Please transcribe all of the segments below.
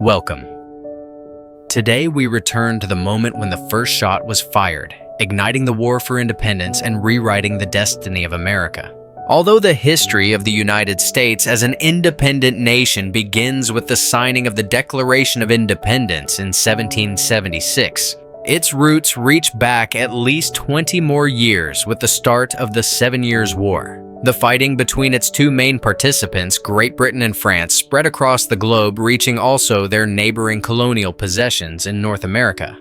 Welcome. Today we return to the moment when the first shot was fired, igniting the war for independence and rewriting the destiny of America. Although the history of the United States as an independent nation begins with the signing of the Declaration of Independence in 1776, its roots reach back at least 20 more years with the start of the 7 Years' War. The fighting between its two main participants, Great Britain and France, spread across the globe, reaching also their neighboring colonial possessions in North America.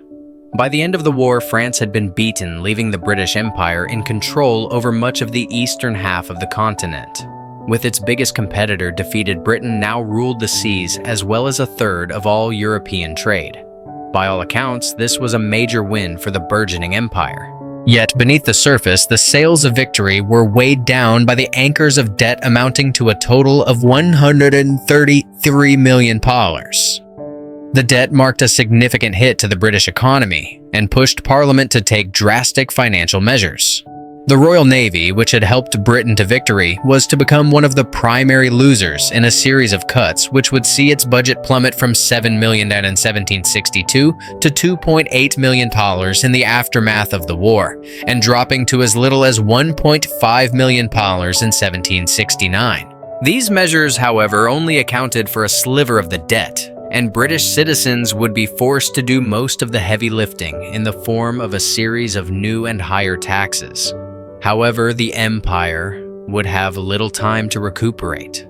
By the end of the war, France had been beaten, leaving the British Empire in control over much of the eastern half of the continent. With its biggest competitor defeated, Britain now ruled the seas as well as a third of all European trade. By all accounts, this was a major win for the burgeoning empire. Yet, beneath the surface, the sails of victory were weighed down by the anchors of debt amounting to a total of $133 million. The debt marked a significant hit to the British economy and pushed Parliament to take drastic financial measures. The Royal Navy, which had helped Britain to victory, was to become one of the primary losers in a series of cuts which would see its budget plummet from $7 million in 1762 to $2.8 million in the aftermath of the war, and dropping to as little as $1.5 million in 1769. These measures, however, only accounted for a sliver of the debt, and British citizens would be forced to do most of the heavy lifting in the form of a series of new and higher taxes. However, the empire would have little time to recuperate.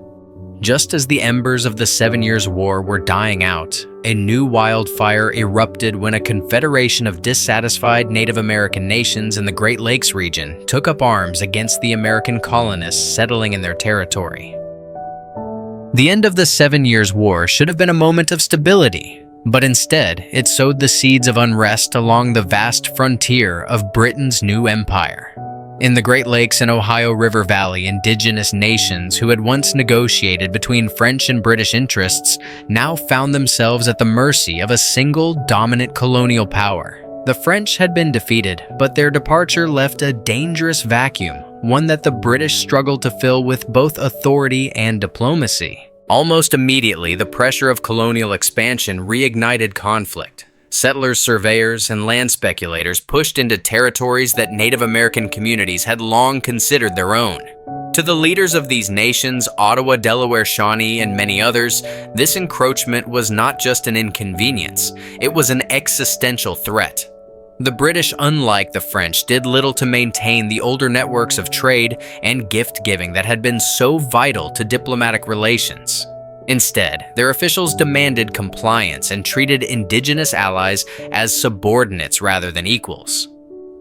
Just as the embers of the 7 Years' War were dying out, a new wildfire erupted when a confederation of dissatisfied Native American nations in the Great Lakes region took up arms against the American colonists settling in their territory. The end of the 7 Years' War should have been a moment of stability, but instead it sowed the seeds of unrest along the vast frontier of Britain's new empire. In the Great Lakes and Ohio River Valley, indigenous nations who had once negotiated between French and British interests now found themselves at the mercy of a single dominant colonial power. The French had been defeated, but their departure left a dangerous vacuum, one that the British struggled to fill with both authority and diplomacy. Almost immediately, the pressure of colonial expansion reignited conflict. Settlers, surveyors, and land speculators pushed into territories that Native American communities had long considered their own. To the leaders of these nations, Ottawa, Delaware, Shawnee, and many others, this encroachment was not just an inconvenience, it was an existential threat. The British, unlike the French, did little to maintain the older networks of trade and gift-giving that had been so vital to diplomatic relations. Instead, their officials demanded compliance and treated indigenous allies as subordinates rather than equals.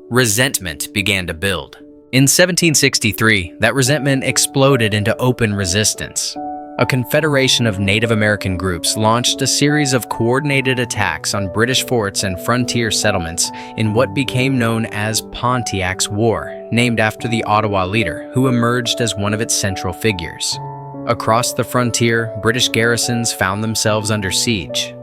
Resentment began to build. In 1763, that resentment exploded into open resistance. A confederation of Native American groups launched a series of coordinated attacks on British forts and frontier settlements in what became known as Pontiac's War, named after the Ottawa leader, who emerged as one of its central figures. Across the frontier, British garrisons found themselves under siege.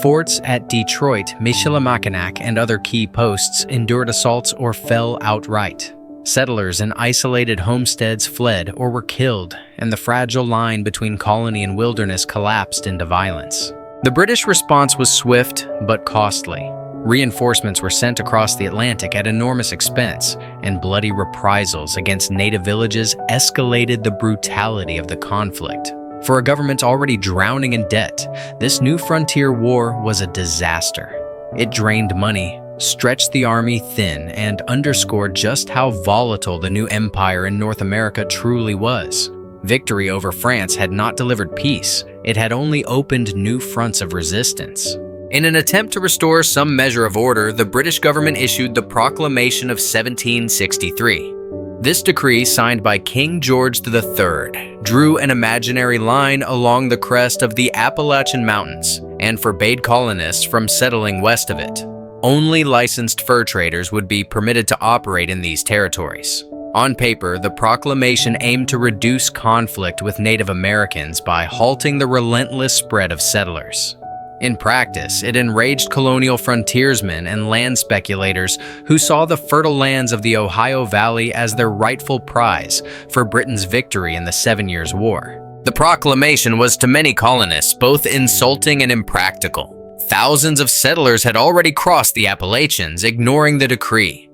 Forts at Detroit, Michilimackinac, and other key posts endured assaults or fell outright. Settlers in isolated homesteads fled or were killed, and the fragile line between colony and wilderness collapsed into violence. The British response was swift but costly. Reinforcements were sent across the Atlantic at enormous expense, and bloody reprisals against native villages escalated the brutality of the conflict. For a government already drowning in debt, this new frontier war was a disaster. It drained money, stretched the army thin, and underscored just how volatile the new empire in North America truly was. Victory over France had not delivered peace, it had only opened new fronts of resistance. In an attempt to restore some measure of order, the British government issued the Proclamation of 1763. This decree, signed by King George III, drew an imaginary line along the crest of the Appalachian Mountains and forbade colonists from settling west of it. Only licensed fur traders would be permitted to operate in these territories. On paper, the proclamation aimed to reduce conflict with Native Americans by halting the relentless spread of settlers. In practice, it enraged colonial frontiersmen and land speculators who saw the fertile lands of the Ohio Valley as their rightful prize for Britain's victory in the 7 Years' War. The proclamation was to many colonists both insulting and impractical. Thousands of settlers had already crossed the Appalachians, ignoring the decree.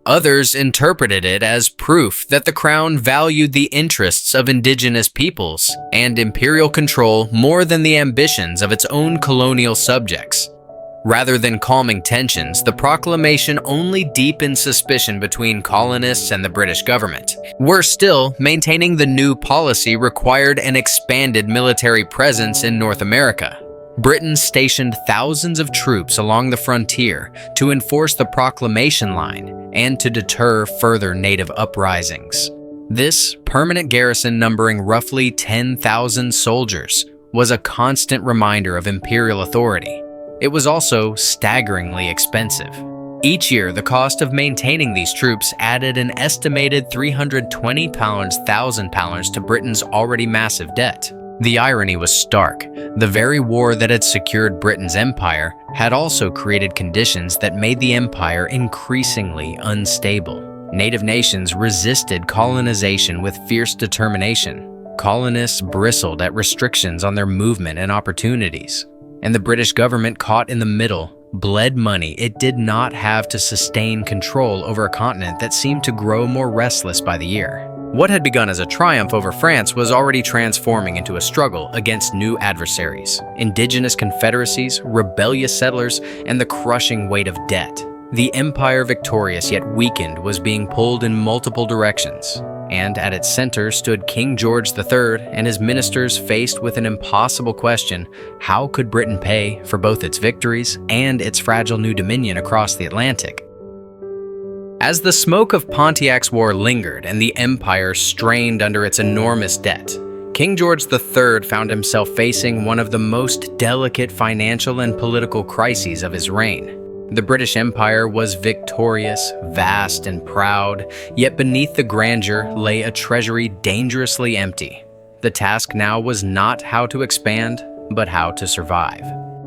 Others interpreted it as proof that the crown valued the interests of indigenous peoples and imperial control more than the ambitions of its own colonial subjects. Rather than calming tensions, the proclamation only deepened suspicion between colonists and the British government. Worse still, maintaining the new policy required an expanded military presence in North America. Britain stationed thousands of troops along the frontier to enforce the proclamation line and to deter further native uprisings. This permanent garrison, numbering roughly 10,000 soldiers, was a constant reminder of imperial authority. It was also staggeringly expensive. Each year, the cost of maintaining these troops added an estimated £320,000 to Britain's already massive debt. The irony was stark. The very war that had secured Britain's empire had also created conditions that made the empire increasingly unstable. Native nations resisted colonization with fierce determination. Colonists bristled at restrictions on their movement and opportunities. And the British government, caught in the middle, bled money it did not have to sustain control over a continent that seemed to grow more restless by the year. What had begun as a triumph over France was already transforming into a struggle against new adversaries: indigenous confederacies, rebellious settlers, and the crushing weight of debt. The empire, victorious yet weakened, was being pulled in multiple directions. And at its center stood King George III and his ministers, faced with an impossible question: how could Britain pay for both its victories and its fragile new dominion across the Atlantic? As the smoke of Pontiac's war lingered and the empire strained under its enormous debt, King George III found himself facing one of the most delicate financial and political crises of his reign. The British Empire was victorious, vast, and proud, yet beneath the grandeur lay a treasury dangerously empty. The task now was not how to expand, but how to survive.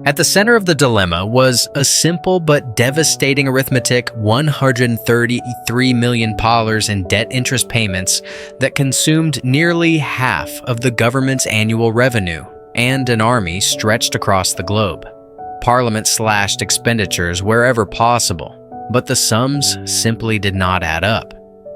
At the center of the dilemma was a simple but devastating arithmetic: $133 million in debt interest payments that consumed nearly half of the government's annual revenue, and an army stretched across the globe. Parliament slashed expenditures wherever possible, but the sums simply did not add up.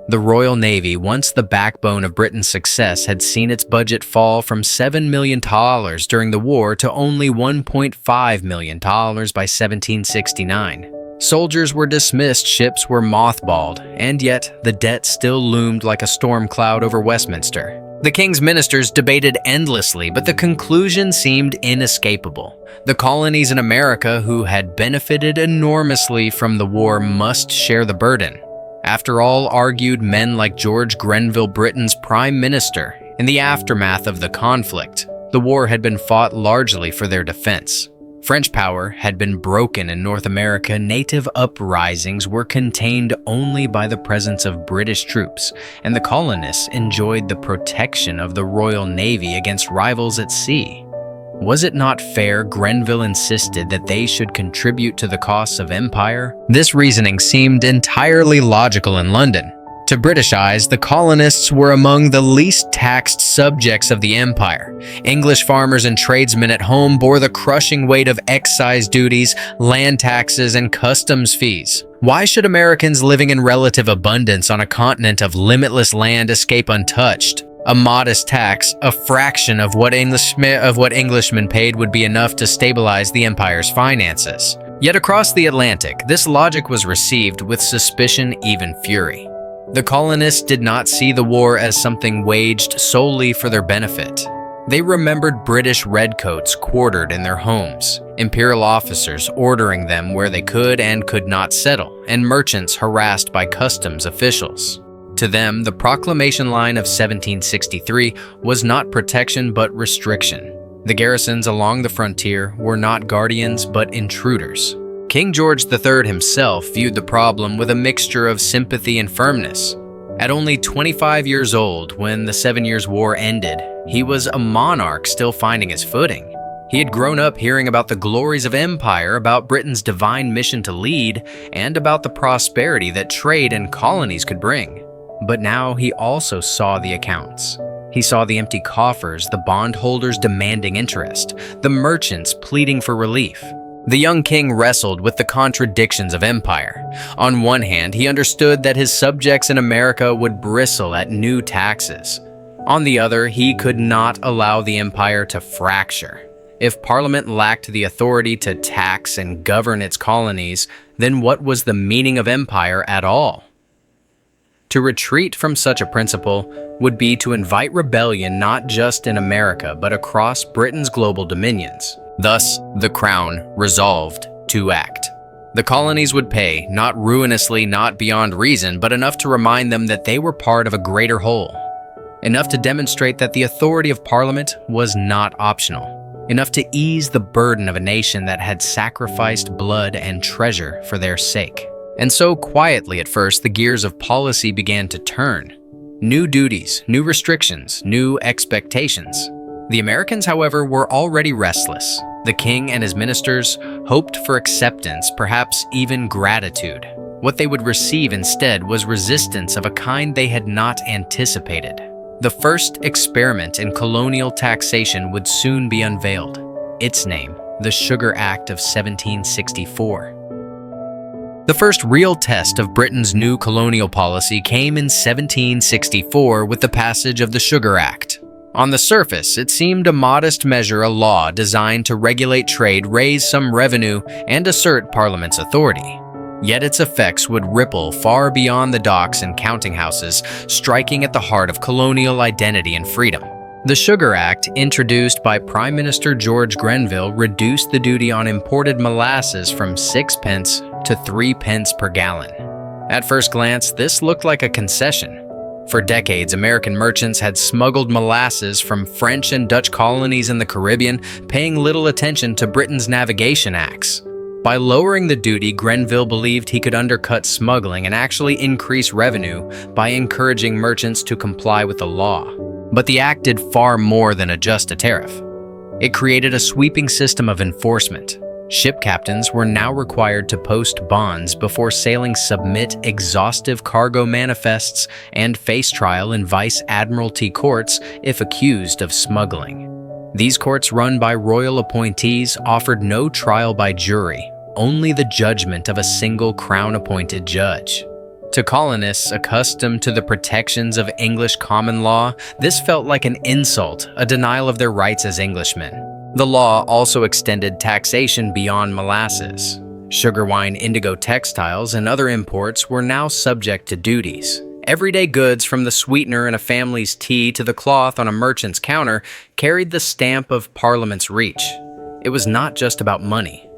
The Royal Navy, once the backbone of Britain's success, had seen its budget fall from $7 million during the war to only $1.5 million by 1769. Soldiers were dismissed, ships were mothballed, and yet the debt still loomed like a storm cloud over Westminster. The king's ministers debated endlessly, but the conclusion seemed inescapable. The colonies in America, who had benefited enormously from the war, must share the burden. After all, argued men like George Grenville, Britain's prime minister, in the aftermath of the conflict, the war had been fought largely for their defense. French power had been broken in North America. Native uprisings were contained only by the presence of British troops, and the colonists enjoyed the protection of the Royal Navy against rivals at sea. Was it not fair, Grenville insisted, that they should contribute to the costs of empire? This reasoning seemed entirely logical in London. To British eyes, the colonists were among the least taxed subjects of the empire. English farmers and tradesmen at home bore the crushing weight of excise duties, land taxes, and customs fees. Why should Americans living in relative abundance on a continent of limitless land escape untouched? A modest tax, a fraction of what Englishmen paid, would be enough to stabilize the empire's finances. Yet across the Atlantic, this logic was received with suspicion, even fury. The colonists did not see the war as something waged solely for their benefit. They remembered British redcoats quartered in their homes, imperial officers ordering them where they could and could not settle, and merchants harassed by customs officials. To them, the proclamation line of 1763 was not protection but restriction. The garrisons along the frontier were not guardians but intruders. King George III himself viewed the problem with a mixture of sympathy and firmness. At only 25 years old, when the 7 Years' War ended, he was a monarch still finding his footing. He had grown up hearing about the glories of empire, about Britain's divine mission to lead, and about the prosperity that trade and colonies could bring. But now he also saw the accounts. He saw the empty coffers, the bondholders demanding interest, the merchants pleading for relief. The young king wrestled with the contradictions of empire. On one hand, he understood that his subjects in America would bristle at new taxes. On the other, he could not allow the empire to fracture. If Parliament lacked the authority to tax and govern its colonies, then what was the meaning of empire at all? To retreat from such a principle would be to invite rebellion not just in America but across Britain's global dominions. Thus, the Crown resolved to act. The colonies would pay, not ruinously, not beyond reason, but enough to remind them that they were part of a greater whole. Enough to demonstrate that the authority of Parliament was not optional. Enough to ease the burden of a nation that had sacrificed blood and treasure for their sake. And so quietly at first, the gears of policy began to turn. New duties, new restrictions, new expectations. The Americans, however, were already restless. The king and his ministers hoped for acceptance, perhaps even gratitude. What they would receive instead was resistance of a kind they had not anticipated. The first experiment in colonial taxation would soon be unveiled. Its name, the Sugar Act of 1764. The first real test of Britain's new colonial policy came in 1764 with the passage of the Sugar Act. On the surface, it seemed a modest measure, a law designed to regulate trade, raise some revenue, and assert Parliament's authority. Yet its effects would ripple far beyond the docks and counting houses, striking at the heart of colonial identity and freedom. The Sugar Act, introduced by Prime Minister George Grenville, reduced the duty on imported molasses from 6 pence to 3 pence per gallon. At first glance, this looked like a concession. For decades, American merchants had smuggled molasses from French and Dutch colonies in the Caribbean, paying little attention to Britain's navigation acts. By lowering the duty, Grenville believed he could undercut smuggling and actually increase revenue by encouraging merchants to comply with the law. But the act did far more than adjust a tariff. It created a sweeping system of enforcement. Ship captains were now required to post bonds before sailing, submit exhaustive cargo manifests, and face trial in Vice Admiralty courts if accused of smuggling. These courts, run by royal appointees, offered no trial by jury, only the judgment of a single crown-appointed judge. To colonists accustomed to the protections of English common law, this felt like an insult, a denial of their rights as Englishmen. The law also extended taxation beyond molasses. Sugar, wine, indigo textiles, and other imports were now subject to duties. Everyday goods, from the sweetener in a family's tea to the cloth on a merchant's counter, carried the stamp of Parliament's reach. It was not just about money.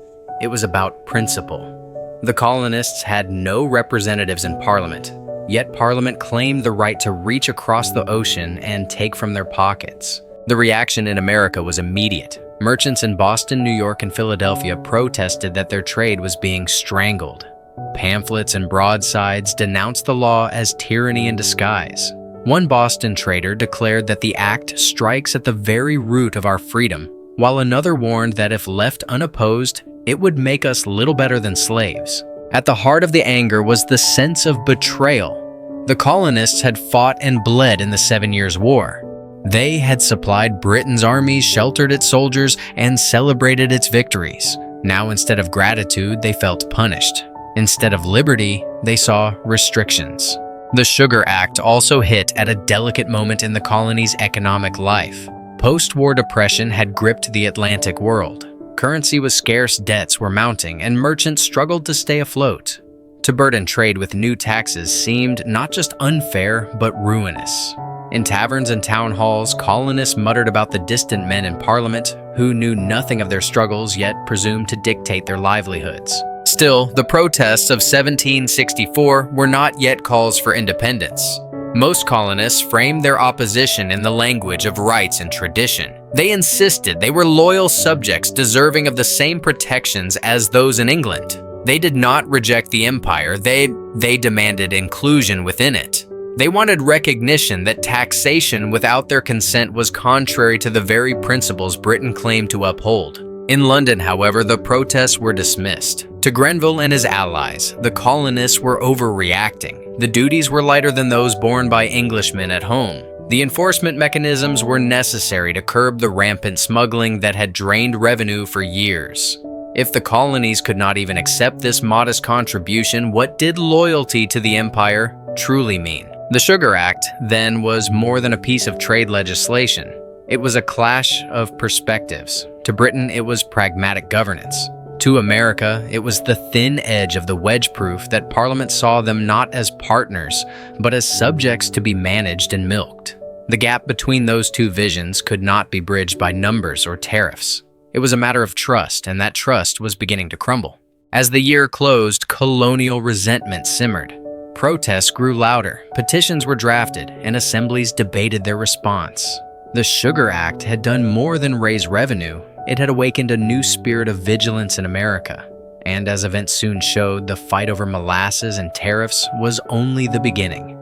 It was about principle. The colonists had no representatives in Parliament, yet Parliament claimed the right to reach across the ocean and take from their pockets. The reaction in America was immediate. Merchants in Boston, New York, and Philadelphia protested that their trade was being strangled. Pamphlets and broadsides denounced the law as tyranny in disguise. One Boston trader declared that the act strikes at the very root of our freedom, while another warned that if left unopposed, it would make us little better than slaves. At the heart of the anger was the sense of betrayal. The colonists had fought and bled in the 7 Years' War. They had supplied Britain's armies, sheltered its soldiers, and celebrated its victories. Now, instead of gratitude, they felt punished. Instead of liberty, they saw restrictions. The Sugar Act also hit at a delicate moment in the colony's economic life. Post-war depression had gripped the Atlantic world. Currency was scarce, debts were mounting, and merchants struggled to stay afloat. To burden trade with new taxes seemed not just unfair, but ruinous. In taverns and town halls, colonists muttered about the distant men in Parliament who knew nothing of their struggles yet presumed to dictate their livelihoods. Still, the protests of 1764 were not yet calls for independence. Most colonists framed their opposition in the language of rights and tradition. They insisted they were loyal subjects deserving of the same protections as those in England. They did not reject the empire, they demanded inclusion within it. They wanted recognition that taxation without their consent was contrary to the very principles Britain claimed to uphold. In London, however, the protests were dismissed. To Grenville and his allies, the colonists were overreacting. The duties were lighter than those borne by Englishmen at home. The enforcement mechanisms were necessary to curb the rampant smuggling that had drained revenue for years. If the colonies could not even accept this modest contribution, what did loyalty to the empire truly mean? The Sugar Act, then, was more than a piece of trade legislation. It was a clash of perspectives. To Britain, it was pragmatic governance. To America, it was the thin edge of the wedge proof that Parliament saw them not as partners, but as subjects to be managed and milked. The gap between those two visions could not be bridged by numbers or tariffs. It was a matter of trust, and that trust was beginning to crumble. As the year closed, colonial resentment simmered. Protests grew louder, petitions were drafted, and assemblies debated their response. The Sugar Act had done more than raise revenue. It had awakened a new spirit of vigilance in America. And as events soon showed, the fight over molasses and tariffs was only the beginning.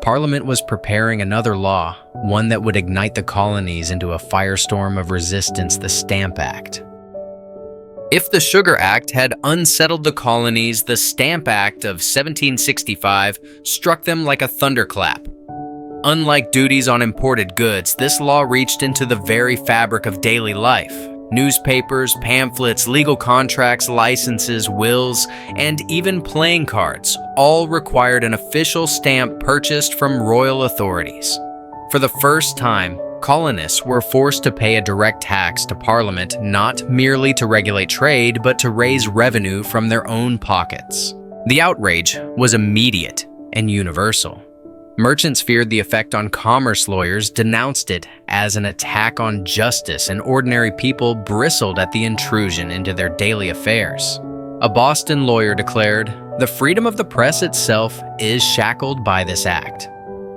Parliament was preparing another law, one that would ignite the colonies into a firestorm of resistance, the Stamp Act. If the Sugar Act had unsettled the colonies, the Stamp Act of 1765 struck them like a thunderclap. Unlike duties on imported goods, this law reached into the very fabric of daily life. Newspapers, pamphlets, legal contracts, licenses, wills, and even playing cards all required an official stamp purchased from royal authorities. For the first time, colonists were forced to pay a direct tax to Parliament, not merely to regulate trade, but to raise revenue from their own pockets. The outrage was immediate and universal. Merchants feared the effect on commerce. Lawyers denounced it as an attack on justice, and ordinary people bristled at the intrusion into their daily affairs. A Boston lawyer declared, "The freedom of the press itself is shackled by this act."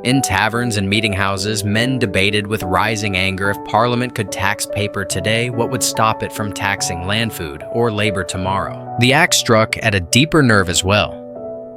In taverns and meeting houses, men debated with rising anger if Parliament could tax paper today, what would stop it from taxing land food or labor tomorrow? The act struck at a deeper nerve as well.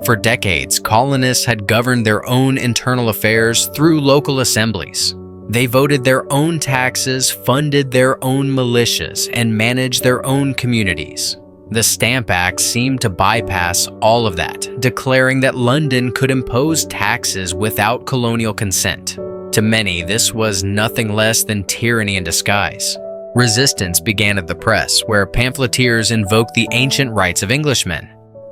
For decades, colonists had governed their own internal affairs through local assemblies. They voted their own taxes, funded their own militias, and managed their own communities. The Stamp Act seemed to bypass all of that, declaring that London could impose taxes without colonial consent. To many, this was nothing less than tyranny in disguise. Resistance began at the press, where pamphleteers invoked the ancient rights of Englishmen.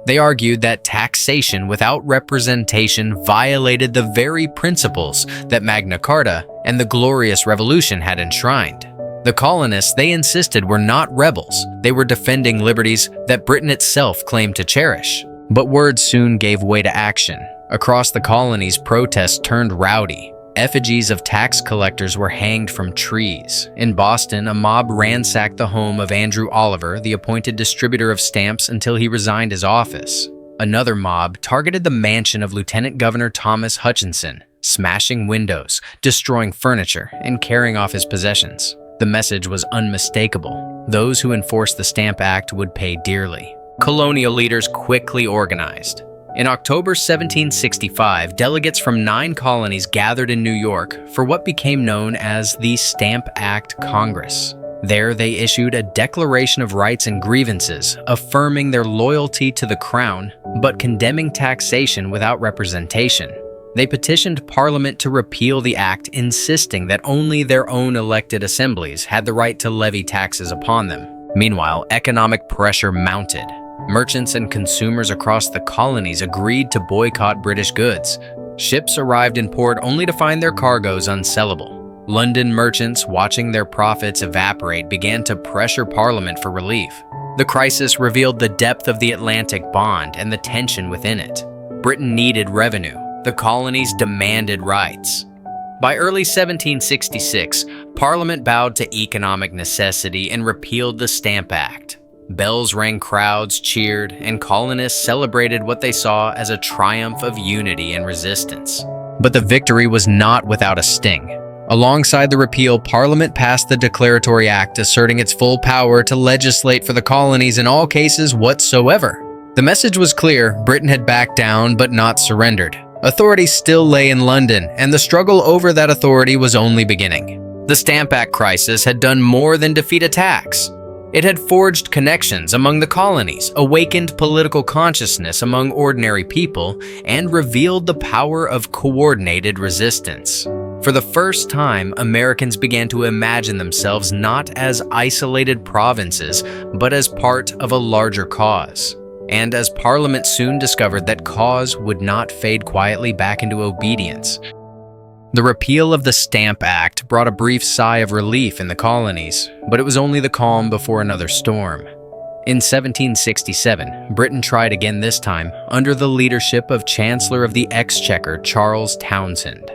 They argued that taxation without representation violated the very principles that Magna Carta and the Glorious Revolution had enshrined. The colonists, they insisted, were not rebels. They were defending liberties that Britain itself claimed to cherish. But words soon gave way to action. Across the colonies, protests turned rowdy. Effigies of tax collectors were hanged from trees. In Boston, a mob ransacked the home of Andrew Oliver, the appointed distributor of stamps, until he resigned his office. Another mob targeted the mansion of Lieutenant Governor Thomas Hutchinson, smashing windows, destroying furniture, and carrying off his possessions. The message was unmistakable. Those who enforced the Stamp Act would pay dearly. Colonial leaders quickly organized. In October 1765, delegates from 9 colonies gathered in New York for what became known as the Stamp Act Congress. There, they issued a Declaration of Rights and Grievances, affirming their loyalty to the Crown, but condemning taxation without representation. They petitioned Parliament to repeal the act, insisting that only their own elected assemblies had the right to levy taxes upon them. Meanwhile, economic pressure mounted. Merchants and consumers across the colonies agreed to boycott British goods. Ships arrived in port only to find their cargoes unsellable. London merchants, watching their profits evaporate, began to pressure Parliament for relief. The crisis revealed the depth of the Atlantic bond and the tension within it. Britain needed revenue. The colonies demanded rights. By early 1766, Parliament bowed to economic necessity and repealed the Stamp Act. Bells rang, crowds cheered, and colonists celebrated what they saw as a triumph of unity and resistance. But the victory was not without a sting. Alongside the repeal, Parliament passed the Declaratory Act, asserting its full power to legislate for the colonies in all cases whatsoever. The message was clear: Britain had backed down but not surrendered. Authority still lay in London, and the struggle over that authority was only beginning. The Stamp Act crisis had done more than defeat a tax. It had forged connections among the colonies, awakened political consciousness among ordinary people, and revealed the power of coordinated resistance. For the first time, Americans began to imagine themselves not as isolated provinces, but as part of a larger cause. And as Parliament soon discovered that cause would not fade quietly back into obedience. The repeal of the Stamp Act brought a brief sigh of relief in the colonies, but it was only the calm before another storm. In 1767, Britain tried again, this time under the leadership of Chancellor of the Exchequer Charles Townshend.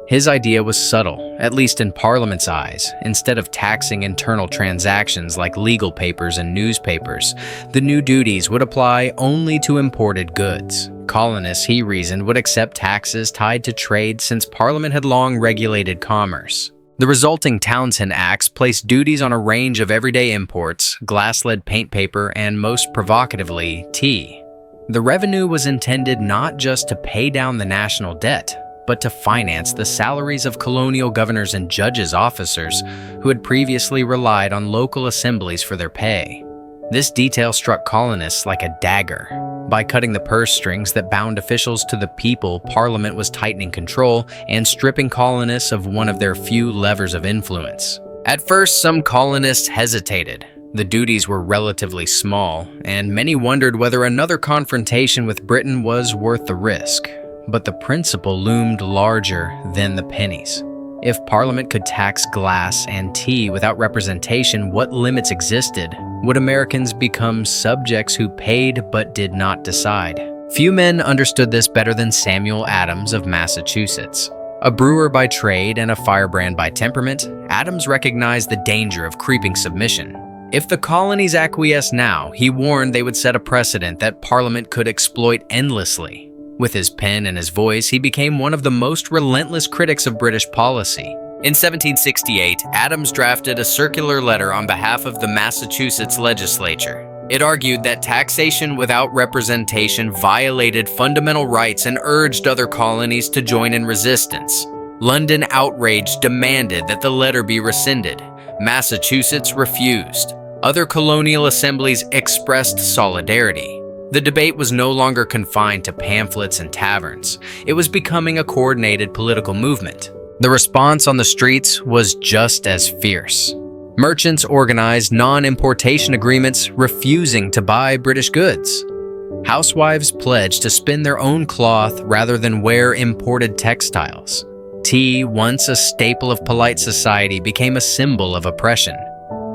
His idea was subtle, at least in Parliament's eyes. Instead of taxing internal transactions like legal papers and newspapers, the new duties would apply only to imported goods. Colonists, he reasoned, would accept taxes tied to trade since Parliament had long regulated commerce. The resulting Townshend Acts placed duties on a range of everyday imports, glass-lead paint paper, and most provocatively, tea. The revenue was intended not just to pay down the national debt, but to finance the salaries of colonial governors and judges' officers who had previously relied on local assemblies for their pay. This detail struck colonists like a dagger. By cutting the purse strings that bound officials to the people, Parliament was tightening control and stripping colonists of one of their few levers of influence. At first, some colonists hesitated. The duties were relatively small, and many wondered whether another confrontation with Britain was worth the risk. But the principle loomed larger than the pennies. If Parliament could tax glass and tea without representation, what limits existed? Would Americans become subjects who paid but did not decide? Few men understood this better than Samuel Adams of Massachusetts. A brewer by trade and a firebrand by temperament, Adams recognized the danger of creeping submission. If the colonies acquiesced now, he warned they would set a precedent that Parliament could exploit endlessly. With his pen and his voice, he became one of the most relentless critics of British policy. In 1768, Adams drafted a circular letter on behalf of the Massachusetts legislature. It argued that taxation without representation violated fundamental rights and urged other colonies to join in resistance. London, outraged, demanded that the letter be rescinded. Massachusetts refused. Other colonial assemblies expressed solidarity. The debate was no longer confined to pamphlets and taverns. It was becoming a coordinated political movement. The response on the streets was just as fierce. Merchants organized non-importation agreements refusing to buy British goods. Housewives pledged to spin their own cloth rather than wear imported textiles. Tea, once a staple of polite society, became a symbol of oppression.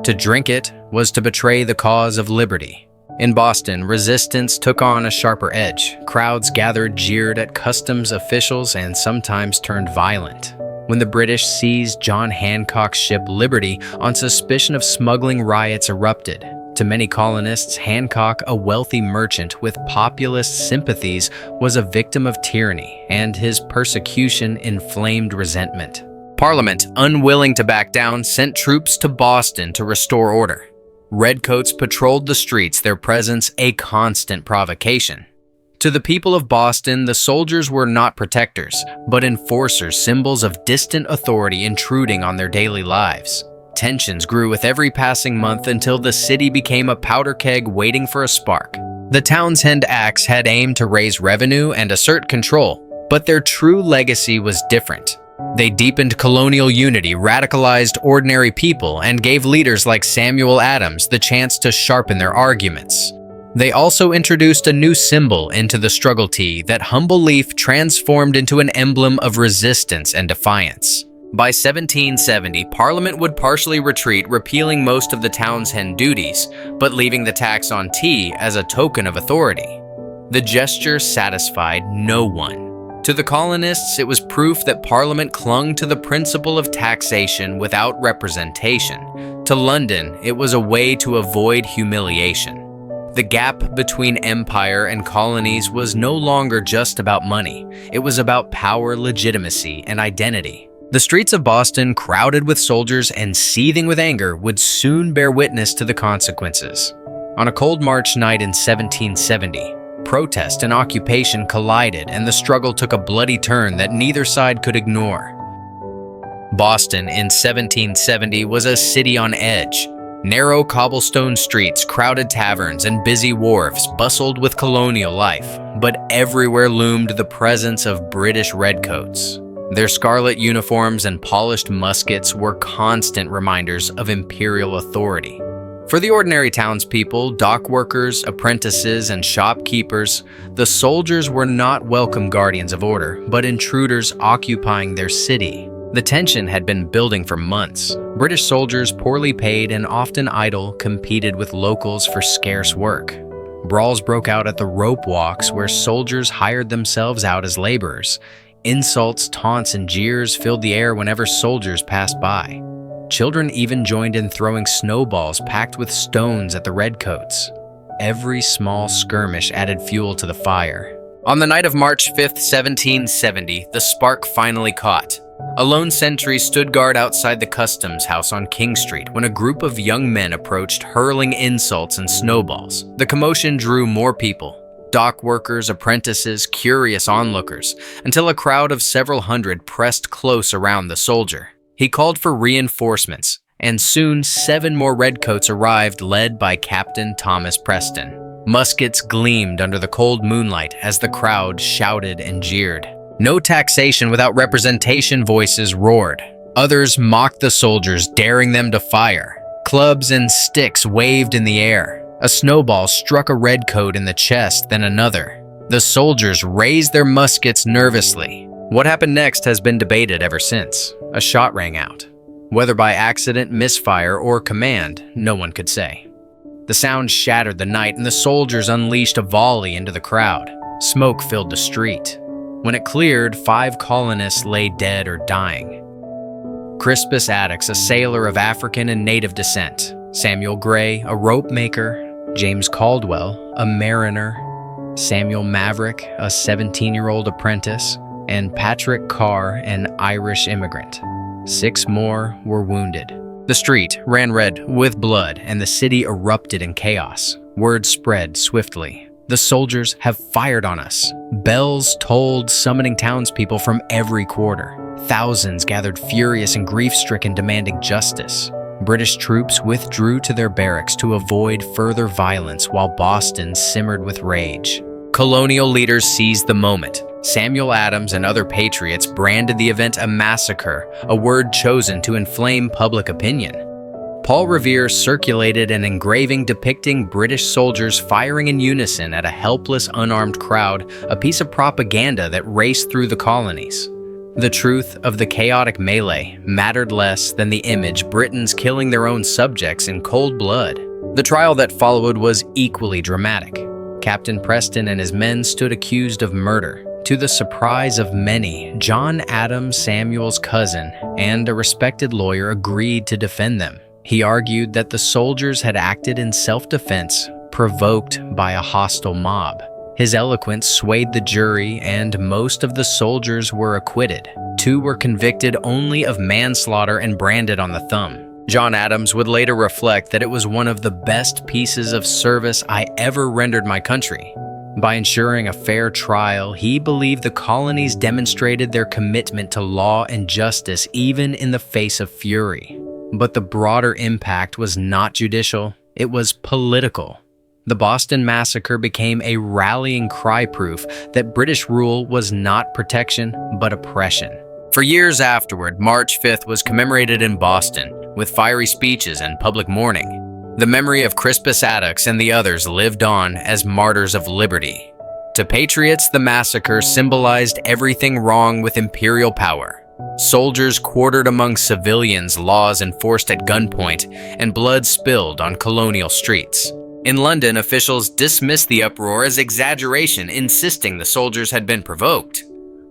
To drink it was to betray the cause of liberty. In Boston, resistance took on a sharper edge. Crowds gathered, jeered at customs officials, and sometimes turned violent. When the British seized John Hancock's ship Liberty on suspicion of smuggling, riots erupted. To many colonists, Hancock, a wealthy merchant with populist sympathies, was a victim of tyranny, and his persecution inflamed resentment. Parliament, unwilling to back down, sent troops to Boston to restore order. Redcoats patrolled the streets, their presence a constant provocation. To the people of Boston, the soldiers were not protectors, but enforcers, symbols of distant authority intruding on their daily lives. Tensions grew with every passing month until the city became a powder keg waiting for a spark. The Townshend Acts had aimed to raise revenue and assert control, but their true legacy was different. They deepened colonial unity, radicalized ordinary people, and gave leaders like Samuel Adams the chance to sharpen their arguments. They also introduced a new symbol into the struggle tee that humble leaf transformed into an emblem of resistance and defiance. By 1770, Parliament would partially retreat, repealing most of the Townshend duties, but leaving the tax on tea as a token of authority. The gesture satisfied no one. To the colonists, it was proof that Parliament clung to the principle of taxation without representation. To London, it was a way to avoid humiliation. The gap between empire and colonies was no longer just about money. It was about power, legitimacy, and identity. The streets of Boston, crowded with soldiers and seething with anger, would soon bear witness to the consequences. On a cold March night in 1770, protest and occupation collided, and the struggle took a bloody turn that neither side could ignore. Boston in 1770 was a city on edge. Narrow cobblestone streets, crowded taverns, and busy wharves bustled with colonial life, but everywhere loomed the presence of British redcoats. Their scarlet uniforms and polished muskets were constant reminders of imperial authority. For the ordinary townspeople, dock workers, apprentices, and shopkeepers, the soldiers were not welcome guardians of order, but intruders occupying their city. The tension had been building for months. British soldiers, poorly paid and often idle, competed with locals for scarce work. Brawls broke out at the rope walks, where soldiers hired themselves out as laborers. Insults, taunts, and jeers filled the air whenever soldiers passed by. Children even joined in throwing snowballs packed with stones at the redcoats. Every small skirmish added fuel to the fire. On the night of March 5th, 1770, the spark finally caught. A lone sentry stood guard outside the customs house on King Street when a group of young men approached, hurling insults and snowballs. The commotion drew more people. Dock workers, apprentices, curious onlookers, until a crowd of several hundred pressed close around the soldier. He called for reinforcements, and soon 7 more redcoats arrived, led by Captain Thomas Preston. Muskets gleamed under the cold moonlight as the crowd shouted and jeered. No taxation without representation, voices roared. Others mocked the soldiers, daring them to fire. Clubs and sticks waved in the air. A snowball struck a redcoat in the chest, then another. The soldiers raised their muskets nervously. What happened next has been debated ever since. A shot rang out. Whether by accident, misfire, or command, no one could say. The sound shattered the night, and the soldiers unleashed a volley into the crowd. Smoke filled the street. When it cleared, 5 colonists lay dead or dying. Crispus Attucks, a sailor of African and native descent. Samuel Gray, a rope maker. James Caldwell, a mariner. Samuel Maverick, a 17-year-old apprentice. And Patrick Carr, an Irish immigrant. 6 more were wounded. The street ran red with blood, and the city erupted in chaos. Word spread swiftly. The soldiers have fired on us. Bells tolled, summoning townspeople from every quarter. Thousands gathered furious and grief-stricken, demanding justice. British troops withdrew to their barracks to avoid further violence, while Boston simmered with rage. Colonial leaders seized the moment. Samuel Adams and other patriots branded the event a massacre, a word chosen to inflame public opinion. Paul Revere circulated an engraving depicting British soldiers firing in unison at a helpless, unarmed crowd, a piece of propaganda that raced through the colonies. The truth of the chaotic melee mattered less than the image, Britons killing their own subjects in cold blood. The trial that followed was equally dramatic. Captain Preston and his men stood accused of murder. To the surprise of many, John Adams, Samuel's cousin, and a respected lawyer agreed to defend them. He argued that the soldiers had acted in self-defense, provoked by a hostile mob. His eloquence swayed the jury, and most of the soldiers were acquitted. 2 were convicted only of manslaughter and branded on the thumb. John Adams would later reflect that it was one of the best pieces of service I ever rendered my country. By ensuring a fair trial, he believed the colonies demonstrated their commitment to law and justice even in the face of fury. But the broader impact was not judicial, it was political. The Boston Massacre became a rallying cry, proof that British rule was not protection, but oppression. For years afterward, March 5th was commemorated in Boston, with fiery speeches and public mourning. The memory of Crispus Attucks and the others lived on as martyrs of liberty. To patriots, the massacre symbolized everything wrong with imperial power. Soldiers quartered among civilians, laws enforced at gunpoint, and blood spilled on colonial streets. In London, officials dismissed the uproar as exaggeration, insisting the soldiers had been provoked.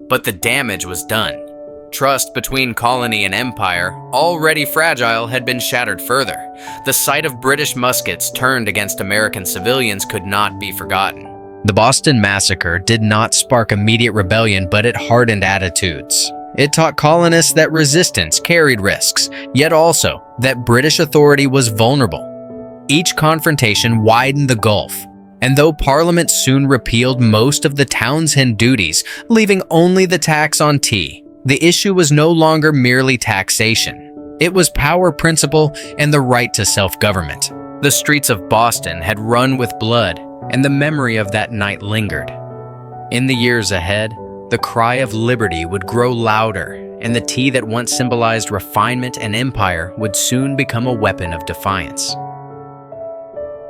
But the damage was done. Trust between colony and empire, already fragile, had been shattered further. The sight of British muskets turned against American civilians could not be forgotten. The Boston Massacre did not spark immediate rebellion, but it hardened attitudes. It taught colonists that resistance carried risks, yet also that British authority was vulnerable. Each confrontation widened the gulf, and though Parliament soon repealed most of the Townshend duties, leaving only the tax on tea, the issue was no longer merely taxation. It was power principle and the right to self-government. The streets of Boston had run with blood, and the memory of that night lingered. In the years ahead, The cry of liberty would grow louder, and the tea that once symbolized refinement and empire would soon become a weapon of defiance.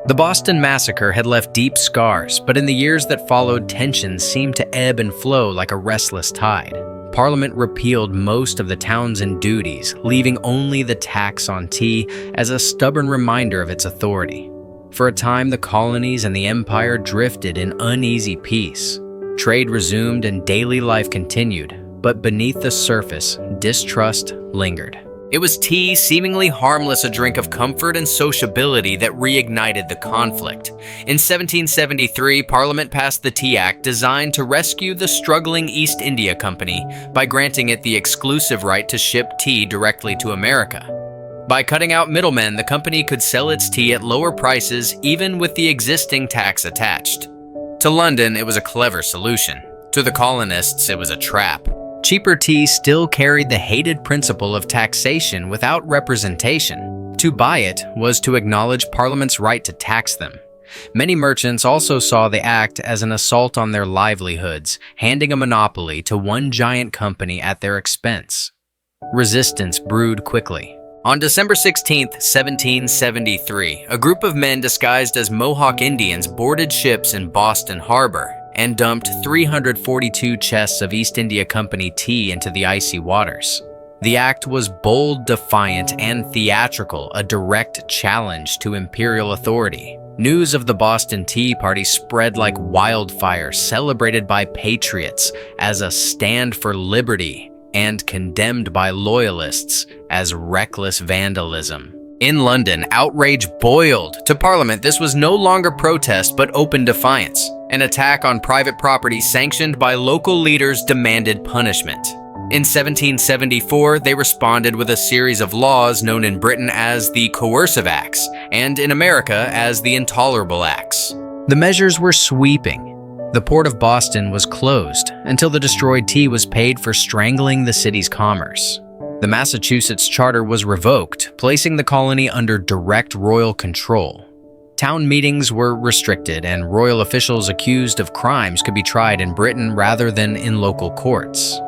The Boston Massacre had left deep scars, but in the years that followed, tensions seemed to ebb and flow like a restless tide. Parliament repealed most of the Townshend duties, leaving only the tax on tea as a stubborn reminder of its authority. For a time, the colonies and the empire drifted in uneasy peace. Trade resumed and daily life continued, but beneath the surface, distrust lingered. It was tea, seemingly harmless, a drink of comfort and sociability, that reignited the conflict. In 1773, Parliament passed the Tea Act, designed to rescue the struggling East India Company by granting it the exclusive right to ship tea directly to America. By cutting out middlemen, the company could sell its tea at lower prices, even with the existing tax attached. To London, it was a clever solution. To the colonists, it was a trap. Cheaper tea still carried the hated principle of taxation without representation. To buy it was to acknowledge Parliament's right to tax them. Many merchants also saw the act as an assault on their livelihoods, handing a monopoly to one giant company at their expense. Resistance brewed quickly. On December 16, 1773, a group of men disguised as Mohawk Indians boarded ships in Boston Harbor and dumped 342 chests of East India Company tea into the icy waters. The act was bold, defiant, and theatrical, a direct challenge to imperial authority. News of the Boston Tea Party spread like wildfire, celebrated by patriots as a stand for liberty and condemned by loyalists as reckless vandalism. In London, outrage boiled. To Parliament, this was no longer protest but open defiance. An attack on private property sanctioned by local leaders demanded punishment. In 1774, they responded with a series of laws known in Britain as the Coercive Acts, and in America as the Intolerable Acts. The measures were sweeping. The port of Boston was closed until the destroyed tea was paid for strangling the city's commerce. The Massachusetts charter was revoked, placing the colony under direct royal control. Town meetings were restricted, and royal officials accused of crimes could be tried in Britain rather than in local courts.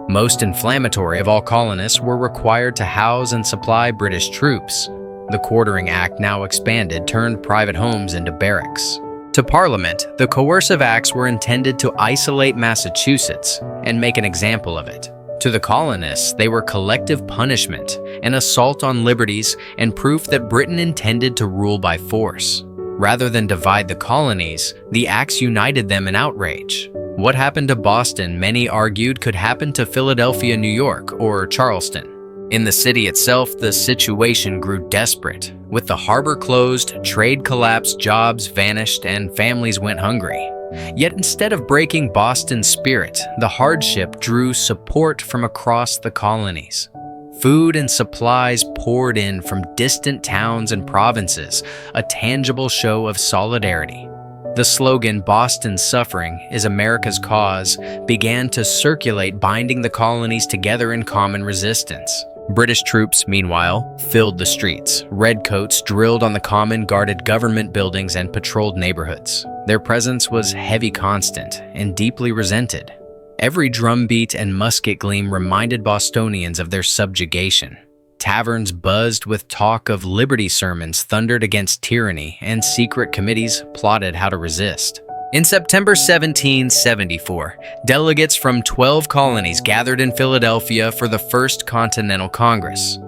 Most inflammatory of all colonists were required to house and supply British troops. The Quartering Act, now expanded, turned private homes into barracks. To Parliament, the Coercive Acts were intended to isolate Massachusetts and make an example of it. To the colonists, they were collective punishment, an assault on liberties, and proof that Britain intended to rule by force. Rather than divide the colonies, the acts united them in outrage. What happened to Boston, many argued, could happen to Philadelphia, New York, or Charleston. In the city itself, the situation grew desperate. With the harbor closed, trade collapsed, jobs vanished, and families went hungry. Yet instead of breaking Boston's spirit, the hardship drew support from across the colonies. Food and supplies poured in from distant towns and provinces, a tangible show of solidarity. The slogan, "Boston's suffering is America's cause," began to circulate, binding the colonies together in common resistance. British troops, meanwhile, filled the streets. Redcoats drilled on the common, guarded government buildings, and patrolled neighborhoods. Their presence was heavy, constant, and deeply resented. Every drumbeat and musket gleam reminded Bostonians of their subjugation. Taverns buzzed with talk of liberty, sermons thundered against tyranny, and secret committees plotted how to resist. In September 1774, delegates from 12 colonies gathered in Philadelphia for the First Continental Congress.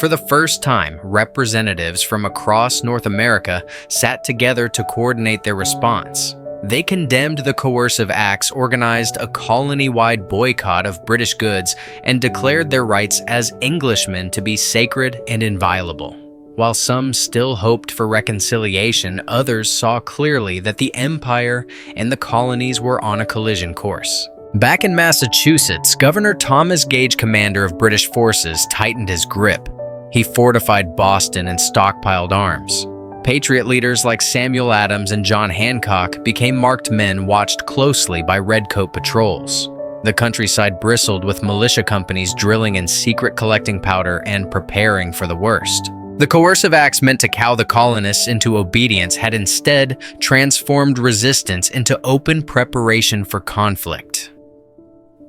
For the first time, representatives from across North America sat together to coordinate their response. They condemned the Coercive Acts, organized a colony-wide boycott of British goods, and declared their rights as Englishmen to be sacred and inviolable. While some still hoped for reconciliation, others saw clearly that the empire and the colonies were on a collision course. Back in Massachusetts, Governor Thomas Gage, commander of British forces, tightened his grip. He fortified Boston and stockpiled arms. Patriot leaders like Samuel Adams and John Hancock became marked men watched closely by redcoat patrols. The countryside bristled with militia companies drilling in secret, collecting powder and preparing for the worst. The Coercive Acts, meant to cow the colonists into obedience, had instead transformed resistance into open preparation for conflict.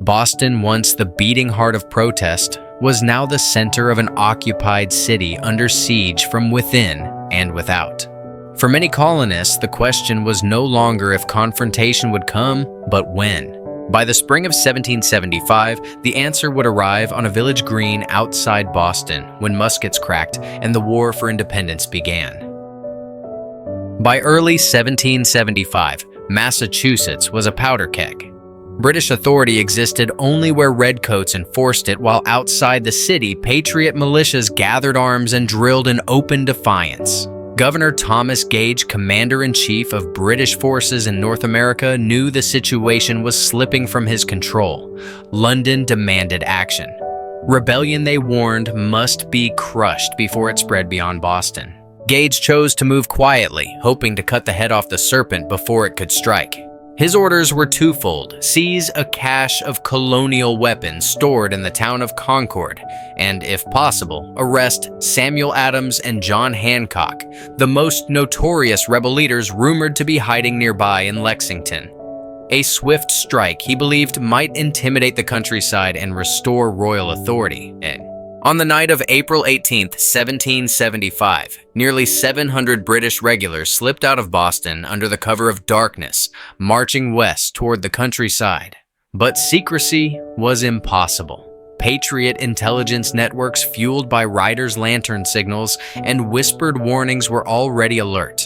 Boston, once the beating heart of protest, was now the center of an occupied city under siege from within and without. For many colonists, the question was no longer if confrontation would come, but when. By the spring of 1775, the answer would arrive on a village green outside Boston when muskets cracked and the War for Independence began. By early 1775, Massachusetts was a powder keg. British authority existed only where redcoats enforced it, while outside the city, patriot militias gathered arms and drilled in open defiance. Governor Thomas Gage, commander-in-chief of British forces in North America, knew the situation was slipping from his control. London demanded action. Rebellion, they warned, must be crushed before it spread beyond Boston. Gage chose to move quietly, hoping to cut the head off the serpent before it could strike. His orders were twofold: seize a cache of colonial weapons stored in the town of Concord, and, if possible, arrest Samuel Adams and John Hancock, the most notorious rebel leaders rumored to be hiding nearby in Lexington. A swift strike, he believed, might intimidate the countryside and restore royal authority. On the night of April 18, 1775, nearly 700 British regulars slipped out of Boston under the cover of darkness, marching west toward the countryside. But secrecy was impossible. Patriot intelligence networks fueled by riders' lantern signals and whispered warnings were already alert.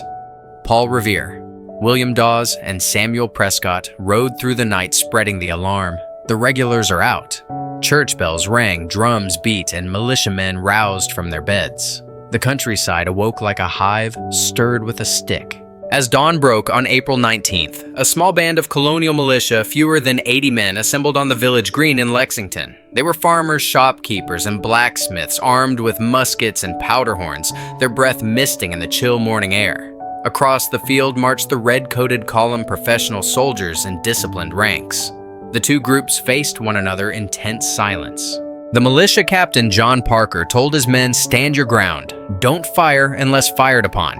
Paul Revere, William Dawes, and Samuel Prescott rode through the night spreading the alarm. The regulars are out. Church bells rang, drums beat, and militiamen roused from their beds. The countryside awoke like a hive stirred with a stick. As dawn broke on April 19th, a small band of colonial militia, fewer than 80 men, assembled on the village green in Lexington. They were farmers, shopkeepers, and blacksmiths armed with muskets and powder horns, their breath misting in the chill morning air. Across the field marched the red-coated column professional soldiers in disciplined ranks. The two groups faced one another in tense silence. The militia captain, John Parker, told his men, "Stand your ground. Don't fire unless fired upon.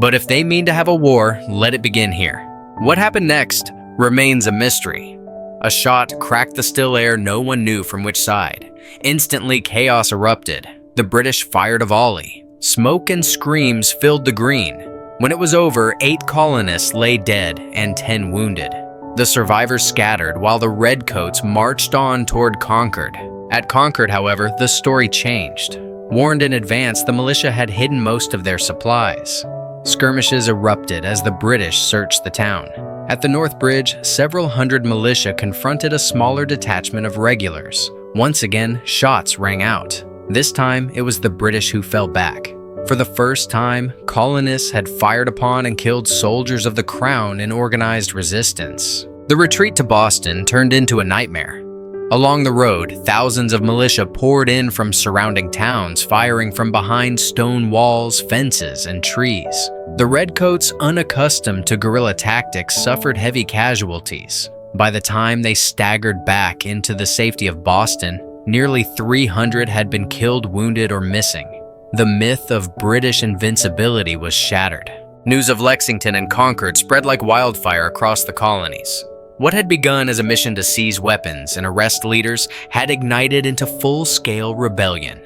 But if they mean to have a war, let it begin here." What happened next remains a mystery. A shot cracked the still air, no one knew from which side. Instantly, chaos erupted. The British fired a volley. Smoke and screams filled the green. When it was over, 8 colonists lay dead and 10 wounded. The survivors scattered while the redcoats marched on toward Concord. At Concord, however, the story changed. Warned in advance, the militia had hidden most of their supplies. Skirmishes erupted as the British searched the town. At the North Bridge, several hundred militia confronted a smaller detachment of regulars. Once again, shots rang out. This time, it was the British who fell back. For the first time, colonists had fired upon and killed soldiers of the Crown in organized resistance. The retreat to Boston turned into a nightmare. Along the road, thousands of militia poured in from surrounding towns, firing from behind stone walls, fences, and trees. The redcoats, unaccustomed to guerrilla tactics, suffered heavy casualties. By the time they staggered back into the safety of Boston, nearly 300 had been killed, wounded, or missing. The myth of British invincibility was shattered. News of Lexington and Concord spread like wildfire across the colonies. What had begun as a mission to seize weapons and arrest leaders had ignited into full-scale rebellion.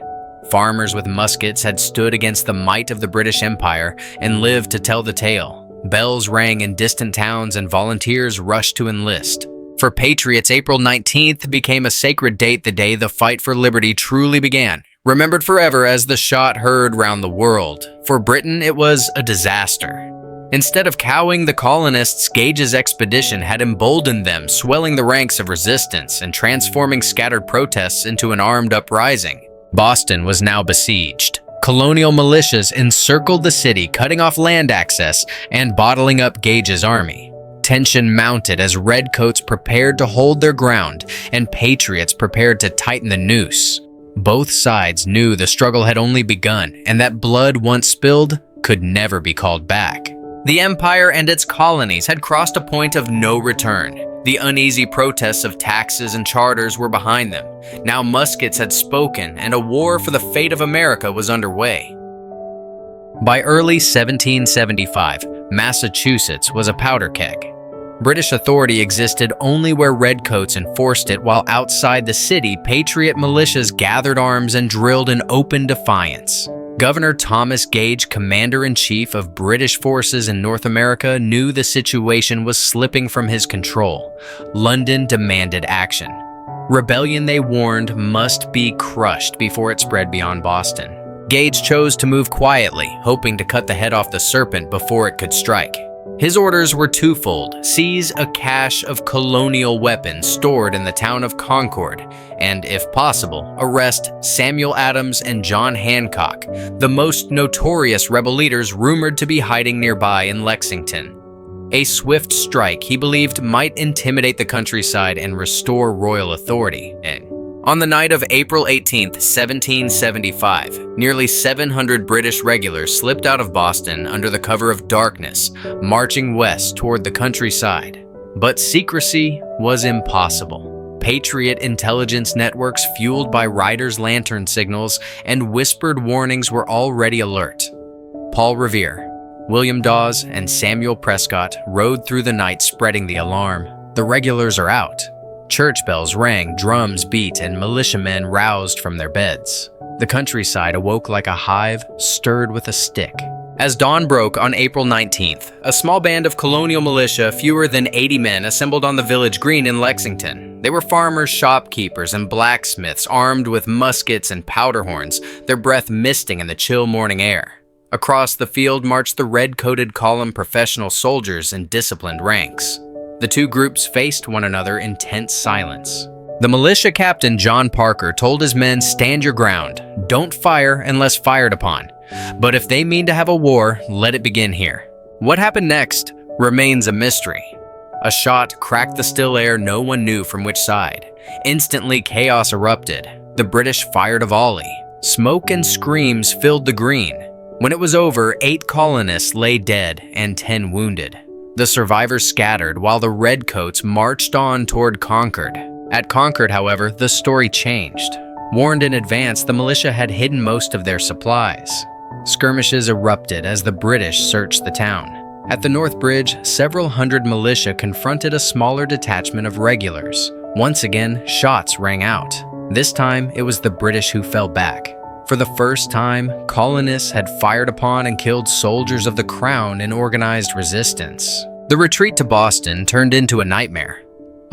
Farmers with muskets had stood against the might of the British Empire and lived to tell the tale. Bells rang in distant towns and volunteers rushed to enlist. For patriots, April 19th became a sacred date, the day the fight for liberty truly began. Remembered forever as the shot heard round the world. For Britain, it was a disaster. Instead of cowing the colonists, Gage's expedition had emboldened them, swelling the ranks of resistance and transforming scattered protests into an armed uprising. Boston was now besieged. Colonial militias encircled the city, cutting off land access and bottling up Gage's army. Tension mounted as redcoats prepared to hold their ground and patriots prepared to tighten the noose. Both sides knew the struggle had only begun and that blood once spilled could never be called back. The empire and its colonies had crossed a point of no return. The uneasy protests of taxes and charters were behind them. Now muskets had spoken and a war for the fate of America was underway. By early 1775, Massachusetts was a powder keg. British authority existed only where redcoats enforced it, while outside the city, Patriot militias gathered arms and drilled in open defiance. Governor Thomas Gage, commander-in-chief of British forces in North America, knew the situation was slipping from his control. London demanded action. Rebellion, they warned, must be crushed before it spread beyond Boston. Gage chose to move quietly, hoping to cut the head off the serpent before it could strike. His orders were twofold: seize a cache of colonial weapons stored in the town of Concord, and, if possible, arrest Samuel Adams and John Hancock, the most notorious rebel leaders rumored to be hiding nearby in Lexington. A swift strike, he believed, might intimidate the countryside and restore royal authority. On the night of April 18, 1775, nearly 700 British regulars slipped out of Boston under the cover of darkness, marching west toward the countryside. But secrecy was impossible. Patriot intelligence networks fueled by riders' lantern signals and whispered warnings were already alert. Paul Revere, William Dawes, and Samuel Prescott rode through the night spreading the alarm. The regulars are out. Church bells rang, drums beat, and militiamen roused from their beds. The countryside awoke like a hive stirred with a stick. As dawn broke on April 19th, a small band of colonial militia, fewer than 80 men, assembled on the village green in Lexington. They were farmers, shopkeepers, and blacksmiths armed with muskets and powder horns, their breath misting in the chill morning air. Across the field marched the red-coated column professional soldiers in disciplined ranks. The two groups faced one another in tense silence. The militia captain, John Parker, told his men, "Stand your ground. Don't fire unless fired upon. But if they mean to have a war, let it begin here." What happened next remains a mystery. A shot cracked the still air, no one knew from which side. Instantly, chaos erupted. The British fired a volley. Smoke and screams filled the green. When it was over, 8 colonists lay dead and 10 wounded. The survivors scattered while the redcoats marched on toward Concord. At Concord, however, the story changed. Warned in advance, the militia had hidden most of their supplies. Skirmishes erupted as the British searched the town. At the North Bridge, several hundred militia confronted a smaller detachment of regulars. Once again, shots rang out. This time, it was the British who fell back. For the first time, colonists had fired upon and killed soldiers of the Crown in organized resistance. The retreat to Boston turned into a nightmare.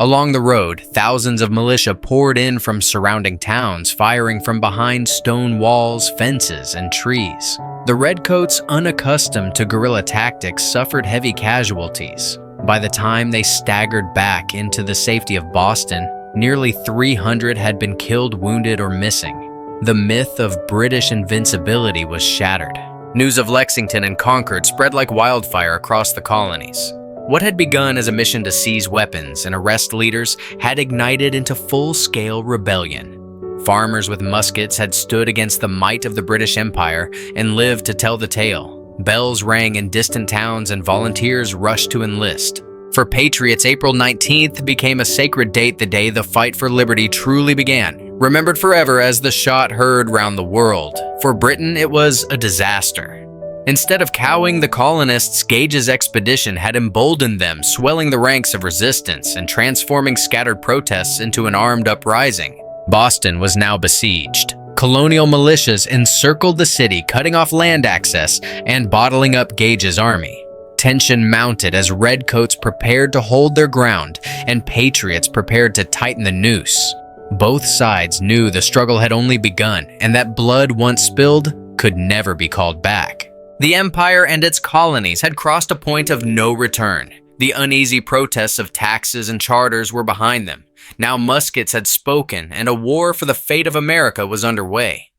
Along the road, thousands of militia poured in from surrounding towns, firing from behind stone walls, fences, and trees. The redcoats, unaccustomed to guerrilla tactics, suffered heavy casualties. By the time they staggered back into the safety of Boston, nearly 300 had been killed, wounded, or missing. The myth of British invincibility was shattered. News of Lexington and Concord spread like wildfire across the colonies. What had begun as a mission to seize weapons and arrest leaders had ignited into full-scale rebellion. Farmers with muskets had stood against the might of the British Empire and lived to tell the tale. Bells rang in distant towns and volunteers rushed to enlist. For patriots, April 19th became a sacred date, the day the fight for liberty truly began, remembered forever as the shot heard round the world. For Britain, it was a disaster. Instead of cowing the colonists, Gage's expedition had emboldened them, swelling the ranks of resistance and transforming scattered protests into an armed uprising. Boston was now besieged. Colonial militias encircled the city, cutting off land access and bottling up Gage's army. Tension mounted as redcoats prepared to hold their ground and patriots prepared to tighten the noose. Both sides knew the struggle had only begun and that blood once spilled could never be called back. The empire and its colonies had crossed a point of no return. The uneasy protests of taxes and charters were behind them. Now muskets had spoken and a war for the fate of America was underway.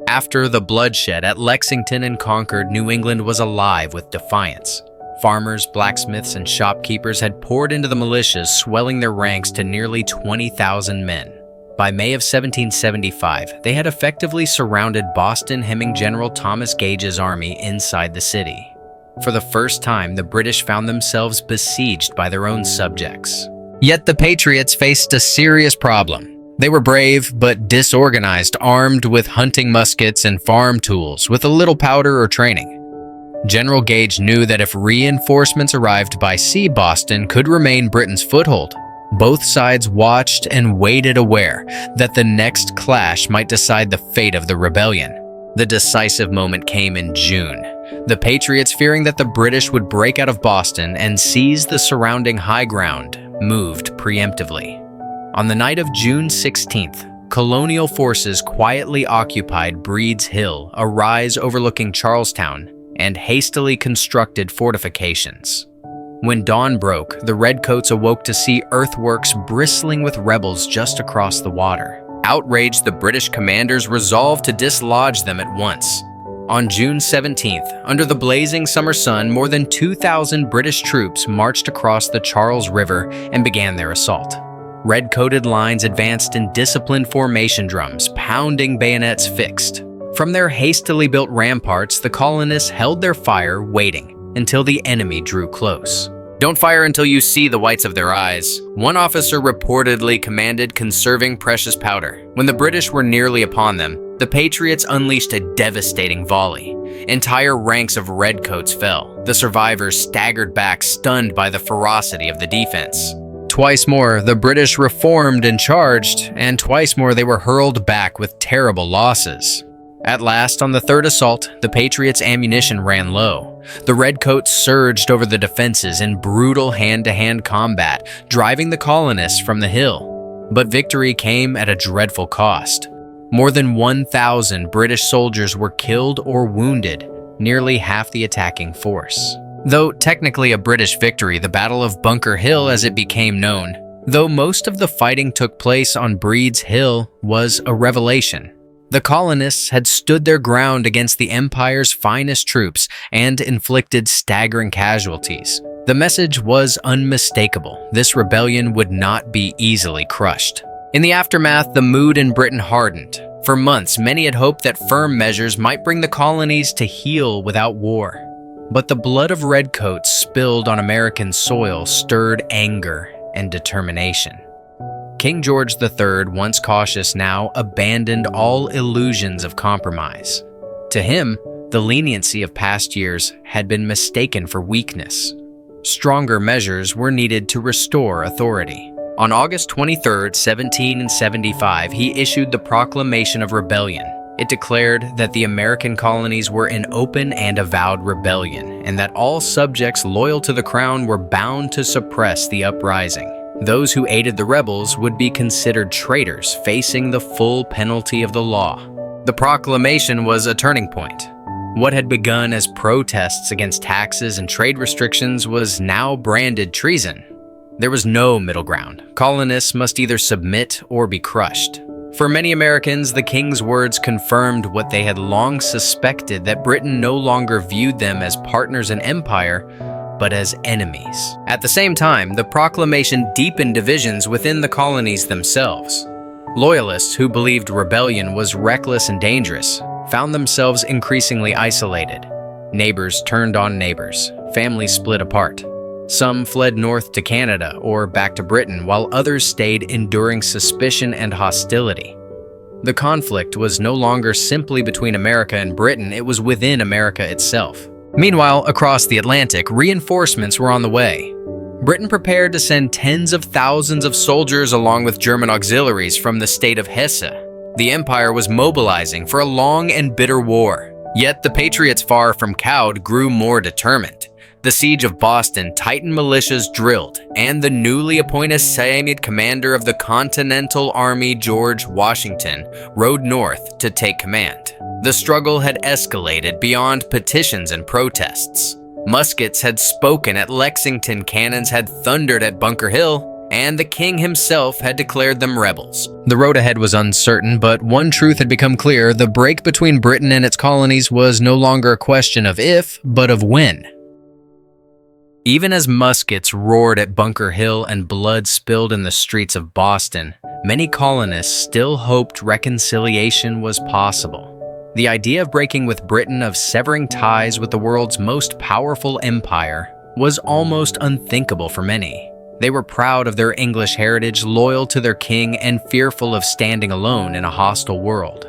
After the bloodshed at Lexington and Concord, New England was alive with defiance. Farmers, blacksmiths, and shopkeepers had poured into the militias, swelling their ranks to nearly 20,000 men. By May of 1775, they had effectively surrounded Boston, hemming General Thomas Gage's army inside the city. For the first time, the British found themselves besieged by their own subjects. Yet the Patriots faced a serious problem. They were brave but disorganized, armed with hunting muskets and farm tools, with a little powder or training. General Gage knew that if reinforcements arrived by sea, Boston could remain Britain's foothold. Both sides watched and waited, aware that the next clash might decide the fate of the rebellion. The decisive moment came in June. The Patriots, fearing that the British would break out of Boston and seize the surrounding high ground, moved preemptively. On the night of June 16th, colonial forces quietly occupied Breed's Hill, a rise overlooking Charlestown, and hastily constructed fortifications. When dawn broke, the Redcoats awoke to see earthworks bristling with rebels just across the water. Outraged, the British commanders resolved to dislodge them at once. On June 17th, under the blazing summer sun, more than 2,000 British troops marched across the Charles River and began their assault. Red-coated lines advanced in disciplined formation drums, pounding bayonets fixed. From their hastily built ramparts, the colonists held their fire, waiting until the enemy drew close. "Don't fire until you see the whites of their eyes," one officer reportedly commanded, conserving precious powder. When the British were nearly upon them, the Patriots unleashed a devastating volley. Entire ranks of redcoats fell. The survivors staggered back, stunned by the ferocity of the defense. Twice more, the British reformed and charged, and twice more they were hurled back with terrible losses. At last, on the third assault, the Patriots' ammunition ran low. The Redcoats surged over the defenses in brutal hand-to-hand combat, driving the colonists from the hill. But victory came at a dreadful cost. More than 1,000 British soldiers were killed or wounded, nearly half the attacking force. Though technically a British victory, the Battle of Bunker Hill, as it became known, though most of the fighting took place on Breed's Hill, was a revelation. The colonists had stood their ground against the Empire's finest troops and inflicted staggering casualties. The message was unmistakable. This rebellion would not be easily crushed. In the aftermath, the mood in Britain hardened. For months, many had hoped that firm measures might bring the colonies to heel without war. But the blood of redcoats spilled on American soil stirred anger and determination. King George III, once cautious now, abandoned all illusions of compromise. To him, the leniency of past years had been mistaken for weakness. Stronger measures were needed to restore authority. On August 23, 1775, he issued the Proclamation of Rebellion. It declared that the American colonies were in open and avowed rebellion, and that all subjects loyal to the crown were bound to suppress the uprising. Those who aided the rebels would be considered traitors, facing the full penalty of the law. The proclamation was a turning point. What had begun as protests against taxes and trade restrictions was now branded treason. There was no middle ground. Colonists must either submit or be crushed. For many Americans, the king's words confirmed what they had long suspected, that Britain no longer viewed them as partners in empire, but as enemies. At the same time, the proclamation deepened divisions within the colonies themselves. Loyalists who believed rebellion was reckless and dangerous found themselves increasingly isolated. Neighbors turned on neighbors. Families split apart. Some fled north to Canada or back to Britain, while others stayed, enduring suspicion and hostility. The conflict was no longer simply between America and Britain, it was within America itself. Meanwhile, across the Atlantic, reinforcements were on the way. Britain prepared to send tens of thousands of soldiers along with German auxiliaries from the state of Hesse. The empire was mobilizing for a long and bitter war. Yet the Patriots, far from cowed, grew more determined. The siege of Boston, Titan militias drilled, and the newly appointed Hessian commander of the Continental Army, George Washington, rode north to take command. The struggle had escalated beyond petitions and protests. Muskets had spoken at Lexington, cannons had thundered at Bunker Hill, and the king himself had declared them rebels. The road ahead was uncertain, but one truth had become clear: the break between Britain and its colonies was no longer a question of if, but of when. Even as muskets roared at Bunker Hill and blood spilled in the streets of Boston, many colonists still hoped reconciliation was possible. The idea of breaking with Britain, of severing ties with the world's most powerful empire, was almost unthinkable for many. They were proud of their English heritage, loyal to their king, and fearful of standing alone in a hostile world.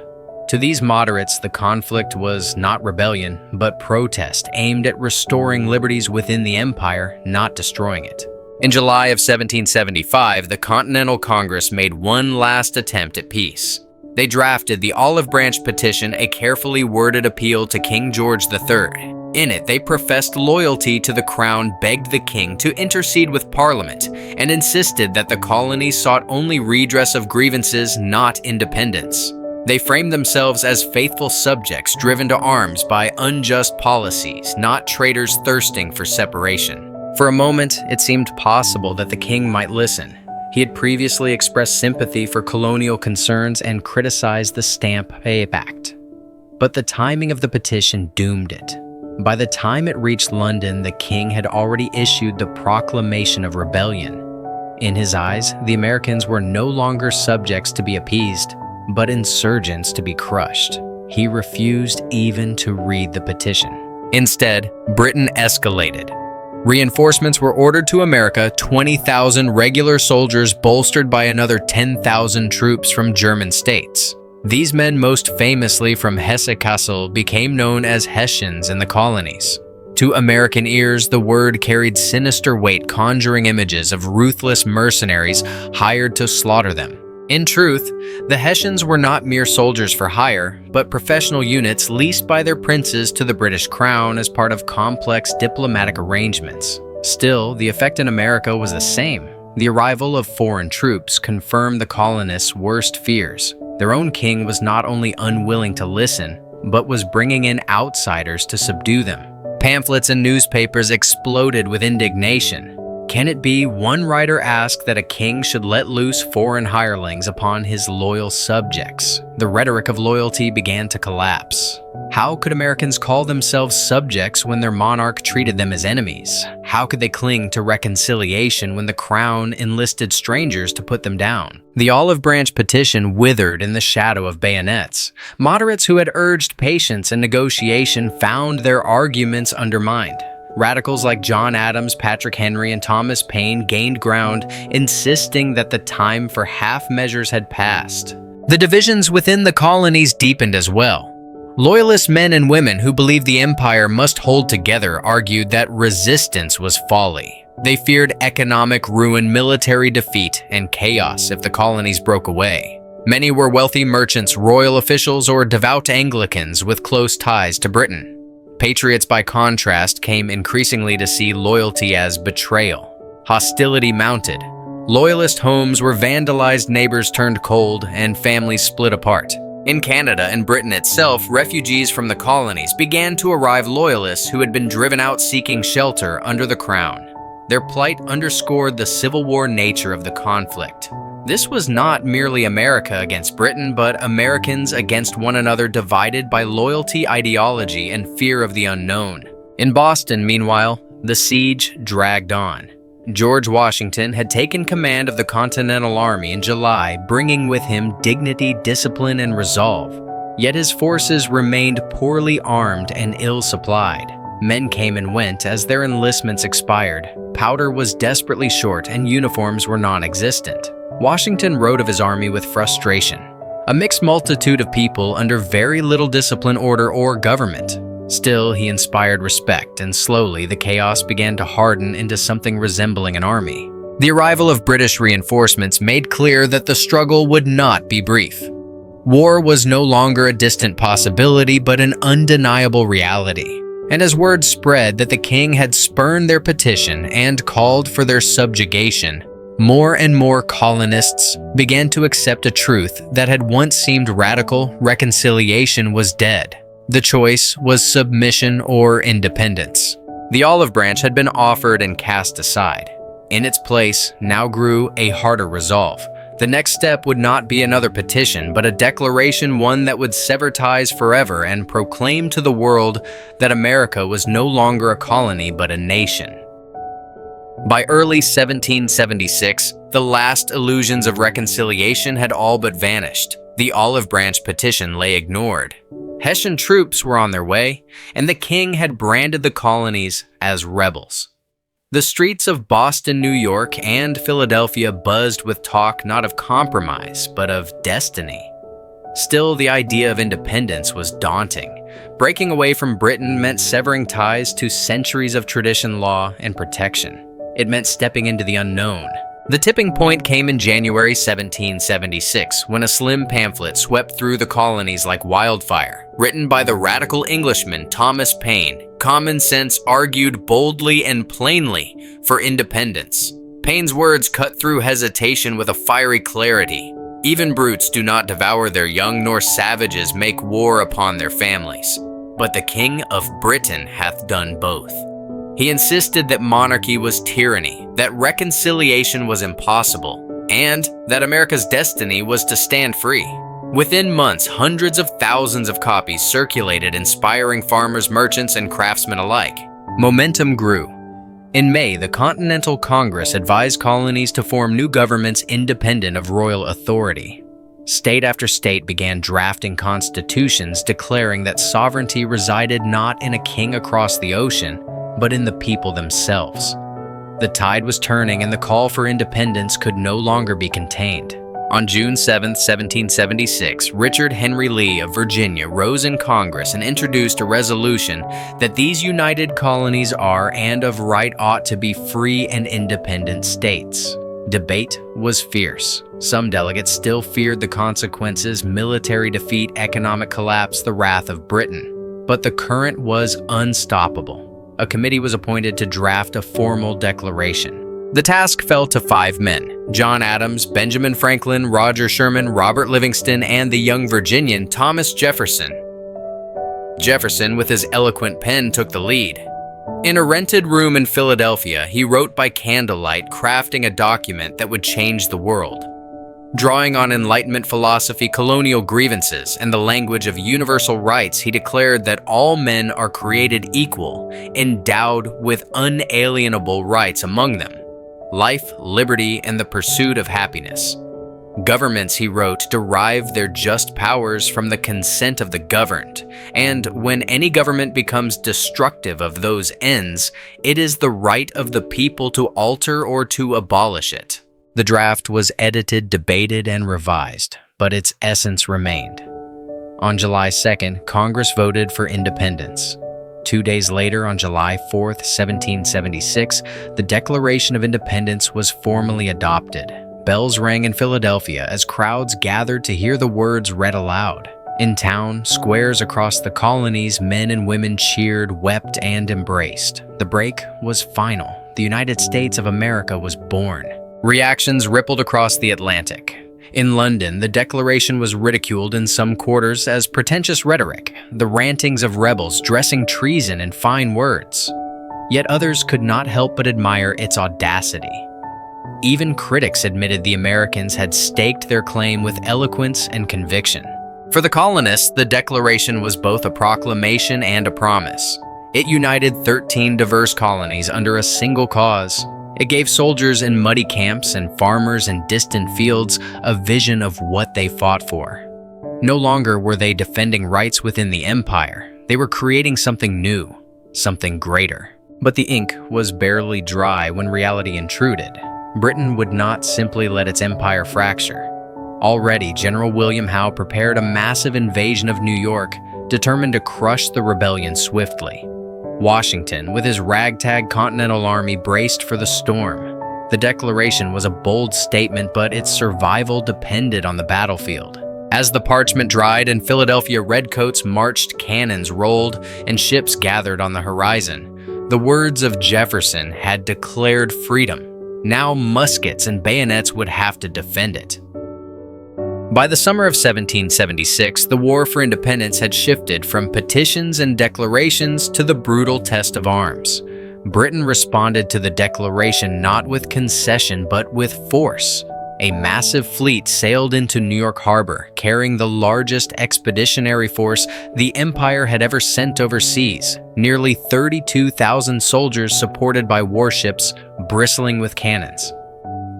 To these moderates, the conflict was not rebellion, but protest aimed at restoring liberties within the empire, not destroying it. In July of 1775, the Continental Congress made one last attempt at peace. They drafted the Olive Branch Petition, a carefully worded appeal to King George III. In it, they professed loyalty to the crown, begged the king to intercede with Parliament, and insisted that the colonies sought only redress of grievances, not independence. They framed themselves as faithful subjects driven to arms by unjust policies, not traitors thirsting for separation. For a moment, it seemed possible that the king might listen. He had previously expressed sympathy for colonial concerns and criticized the Stamp Act. But the timing of the petition doomed it. By the time it reached London, the king had already issued the Proclamation of Rebellion. In his eyes, the Americans were no longer subjects to be appeased, but insurgents to be crushed. He refused even to read the petition. Instead, Britain escalated. Reinforcements were ordered to America, 20,000 regular soldiers bolstered by another 10,000 troops from German states. These men, most famously from Hesse, became known as Hessians in the colonies. To American ears, the word carried sinister weight, conjuring images of ruthless mercenaries hired to slaughter them. In truth, the Hessians were not mere soldiers for hire, but professional units leased by their princes to the British Crown as part of complex diplomatic arrangements. Still, the effect in America was the same. The arrival of foreign troops confirmed the colonists' worst fears. Their own king was not only unwilling to listen, but was bringing in outsiders to subdue them. Pamphlets and newspapers exploded with indignation. Can it be, one writer asked, that a king should let loose foreign hirelings upon his loyal subjects? The rhetoric of loyalty began to collapse. How could Americans call themselves subjects when their monarch treated them as enemies? How could they cling to reconciliation when the crown enlisted strangers to put them down? The Olive Branch Petition withered in the shadow of bayonets. Moderates who had urged patience and negotiation found their arguments undermined. Radicals like John Adams, Patrick Henry, and Thomas Paine gained ground, insisting that the time for half measures had passed. The divisions within the colonies deepened as well. Loyalist men and women who believed the empire must hold together argued that resistance was folly. They feared economic ruin, military defeat, and chaos if the colonies broke away. Many were wealthy merchants, royal officials, or devout Anglicans with close ties to Britain. Patriots, by contrast, came increasingly to see loyalty as betrayal. Hostility mounted. Loyalist homes were vandalized, neighbors turned cold, and families split apart. In Canada and Britain itself, refugees from the colonies began to arrive, loyalists who had been driven out seeking shelter under the crown. Their plight underscored the Civil War nature of the conflict. This was not merely America against Britain, but Americans against one another, divided by loyalty, ideology, and fear of the unknown. In Boston, meanwhile, the siege dragged on. George Washington had taken command of the Continental Army in July, bringing with him dignity, discipline, and resolve. Yet his forces remained poorly armed and ill-supplied. Men came and went as their enlistments expired. Powder was desperately short and uniforms were non-existent. Washington wrote of his army with frustration. A mixed multitude of people under very little discipline, order, or government. Still, he inspired respect, and slowly the chaos began to harden into something resembling an army. The arrival of British reinforcements made clear that the struggle would not be brief. War was no longer a distant possibility, but an undeniable reality. And as word spread that the king had spurned their petition and called for their subjugation, more and more colonists began to accept a truth that had once seemed radical: reconciliation was dead. The choice was submission or independence. The olive branch had been offered and cast aside. In its place now grew a harder resolve. The next step would not be another petition, but a declaration, one that would sever ties forever and proclaim to the world that America was no longer a colony but a nation. By early 1776, the last illusions of reconciliation had all but vanished. The Olive Branch Petition lay ignored. Hessian troops were on their way, and the king had branded the colonies as rebels. The streets of Boston, New York, and Philadelphia buzzed with talk not of compromise, but of destiny. Still, the idea of independence was daunting. Breaking away from Britain meant severing ties to centuries of tradition, law, and protection. It meant stepping into the unknown. The tipping point came in January 1776, when a slim pamphlet swept through the colonies like wildfire. Written by the radical Englishman Thomas Paine, common sense argued boldly and plainly for independence. Paine's words cut through hesitation with a fiery clarity. Even brutes do not devour their young, nor savages make war upon their families. But the King of Britain hath done both. He insisted that monarchy was tyranny, that reconciliation was impossible, and that America's destiny was to stand free. Within months, hundreds of thousands of copies circulated, inspiring farmers, merchants, and craftsmen alike. Momentum grew. In May, the Continental Congress advised colonies to form new governments independent of royal authority. State after state began drafting constitutions declaring that sovereignty resided not in a king across the ocean, but in the people themselves. The tide was turning and the call for independence could no longer be contained. On June 7, 1776, Richard Henry Lee of Virginia rose in Congress and introduced a resolution that these united colonies are and of right ought to be free and independent states. Debate was fierce. Some delegates still feared the consequences: military defeat, economic collapse, the wrath of Britain. But the current was unstoppable. A committee was appointed to draft a formal declaration. The task fell to 5 men: John Adams, Benjamin Franklin, Roger Sherman, Robert Livingston, and the young Virginian Thomas Jefferson. Jefferson, with his eloquent pen, took the lead. In a rented room in Philadelphia, he wrote by candlelight, crafting a document that would change the world. Drawing on Enlightenment philosophy, colonial grievances, and the language of universal rights, he declared that all men are created equal, endowed with unalienable rights among them: life, liberty, and the pursuit of happiness. Governments, he wrote, derive their just powers from the consent of the governed, and when any government becomes destructive of those ends, it is the right of the people to alter or to abolish it. The draft was edited, debated, and revised, but its essence remained. On July 2nd, Congress voted for independence. 2 days later, on July 4th, 1776, the Declaration of Independence was formally adopted. Bells rang in Philadelphia as crowds gathered to hear the words read aloud. In town, squares across the colonies, men and women cheered, wept, and embraced. The break was final. The United States of America was born. Reactions rippled across the Atlantic. In London, the Declaration was ridiculed in some quarters as pretentious rhetoric, the rantings of rebels dressing treason in fine words. Yet others could not help but admire its audacity. Even critics admitted the Americans had staked their claim with eloquence and conviction. For the colonists, the Declaration was both a proclamation and a promise. It united 13 diverse colonies under a single cause. It gave soldiers in muddy camps and farmers in distant fields a vision of what they fought for. No longer were they defending rights within the empire. They were creating something new, something greater. But the ink was barely dry when reality intruded. Britain would not simply let its empire fracture. Already, General William Howe prepared a massive invasion of New York, determined to crush the rebellion swiftly. Washington, with his ragtag Continental Army, braced for the storm. The Declaration was a bold statement, but its survival depended on the battlefield. As the parchment dried and Philadelphia redcoats marched, cannons rolled, and ships gathered on the horizon, the words of Jefferson had declared freedom. Now muskets and bayonets would have to defend it. By the summer of 1776, the war for independence had shifted from petitions and declarations to the brutal test of arms. Britain responded to the Declaration not with concession but with force. A massive fleet sailed into New York Harbor, carrying the largest expeditionary force the empire had ever sent overseas, nearly 32,000 soldiers supported by warships bristling with cannons.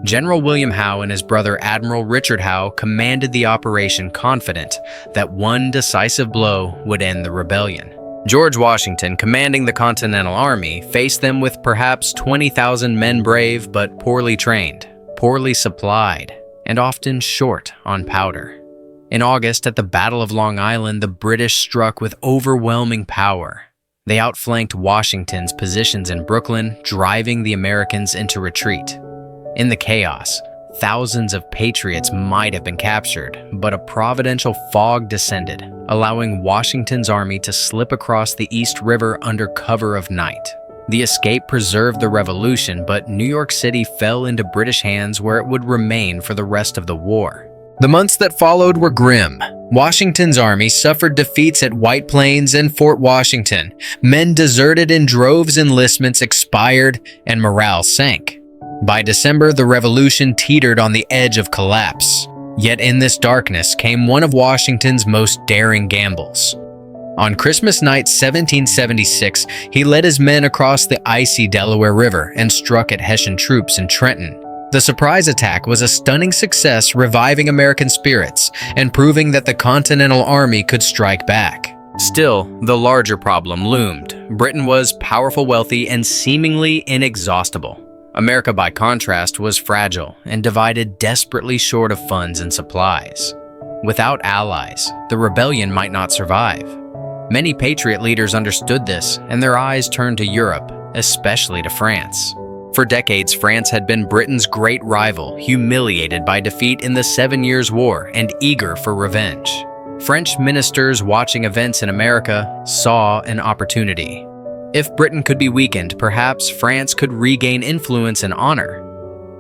General William Howe and his brother Admiral Richard Howe commanded the operation, confident that one decisive blow would end the rebellion. George Washington, commanding the Continental Army, faced them with perhaps 20,000 men, brave but poorly trained, poorly supplied, and often short on powder. In August, at the Battle of Long Island, the British struck with overwhelming power. They outflanked Washington's positions in Brooklyn, driving the Americans into retreat. In the chaos, thousands of patriots might have been captured, but a providential fog descended, allowing Washington's army to slip across the East River under cover of night. The escape preserved the revolution, but New York City fell into British hands where it would remain for the rest of the war. The months that followed were grim. Washington's army suffered defeats at White Plains and Fort Washington. Men deserted in droves, enlistments expired, and morale sank. By December, the revolution teetered on the edge of collapse. Yet in this darkness came one of Washington's most daring gambles. On Christmas night 1776, he led his men across the icy Delaware River and struck at Hessian troops in Trenton. The surprise attack was a stunning success, reviving American spirits and proving that the Continental Army could strike back. Still, the larger problem loomed. Britain was powerful, wealthy, and seemingly inexhaustible. America, by contrast, was fragile and divided, desperately short of funds and supplies. Without allies, the rebellion might not survive. Many patriot leaders understood this, and their eyes turned to Europe, especially to France. For decades, France had been Britain's great rival, humiliated by defeat in the 7 Years' War and eager for revenge. French ministers watching events in America saw an opportunity. If Britain could be weakened, perhaps France could regain influence and honor.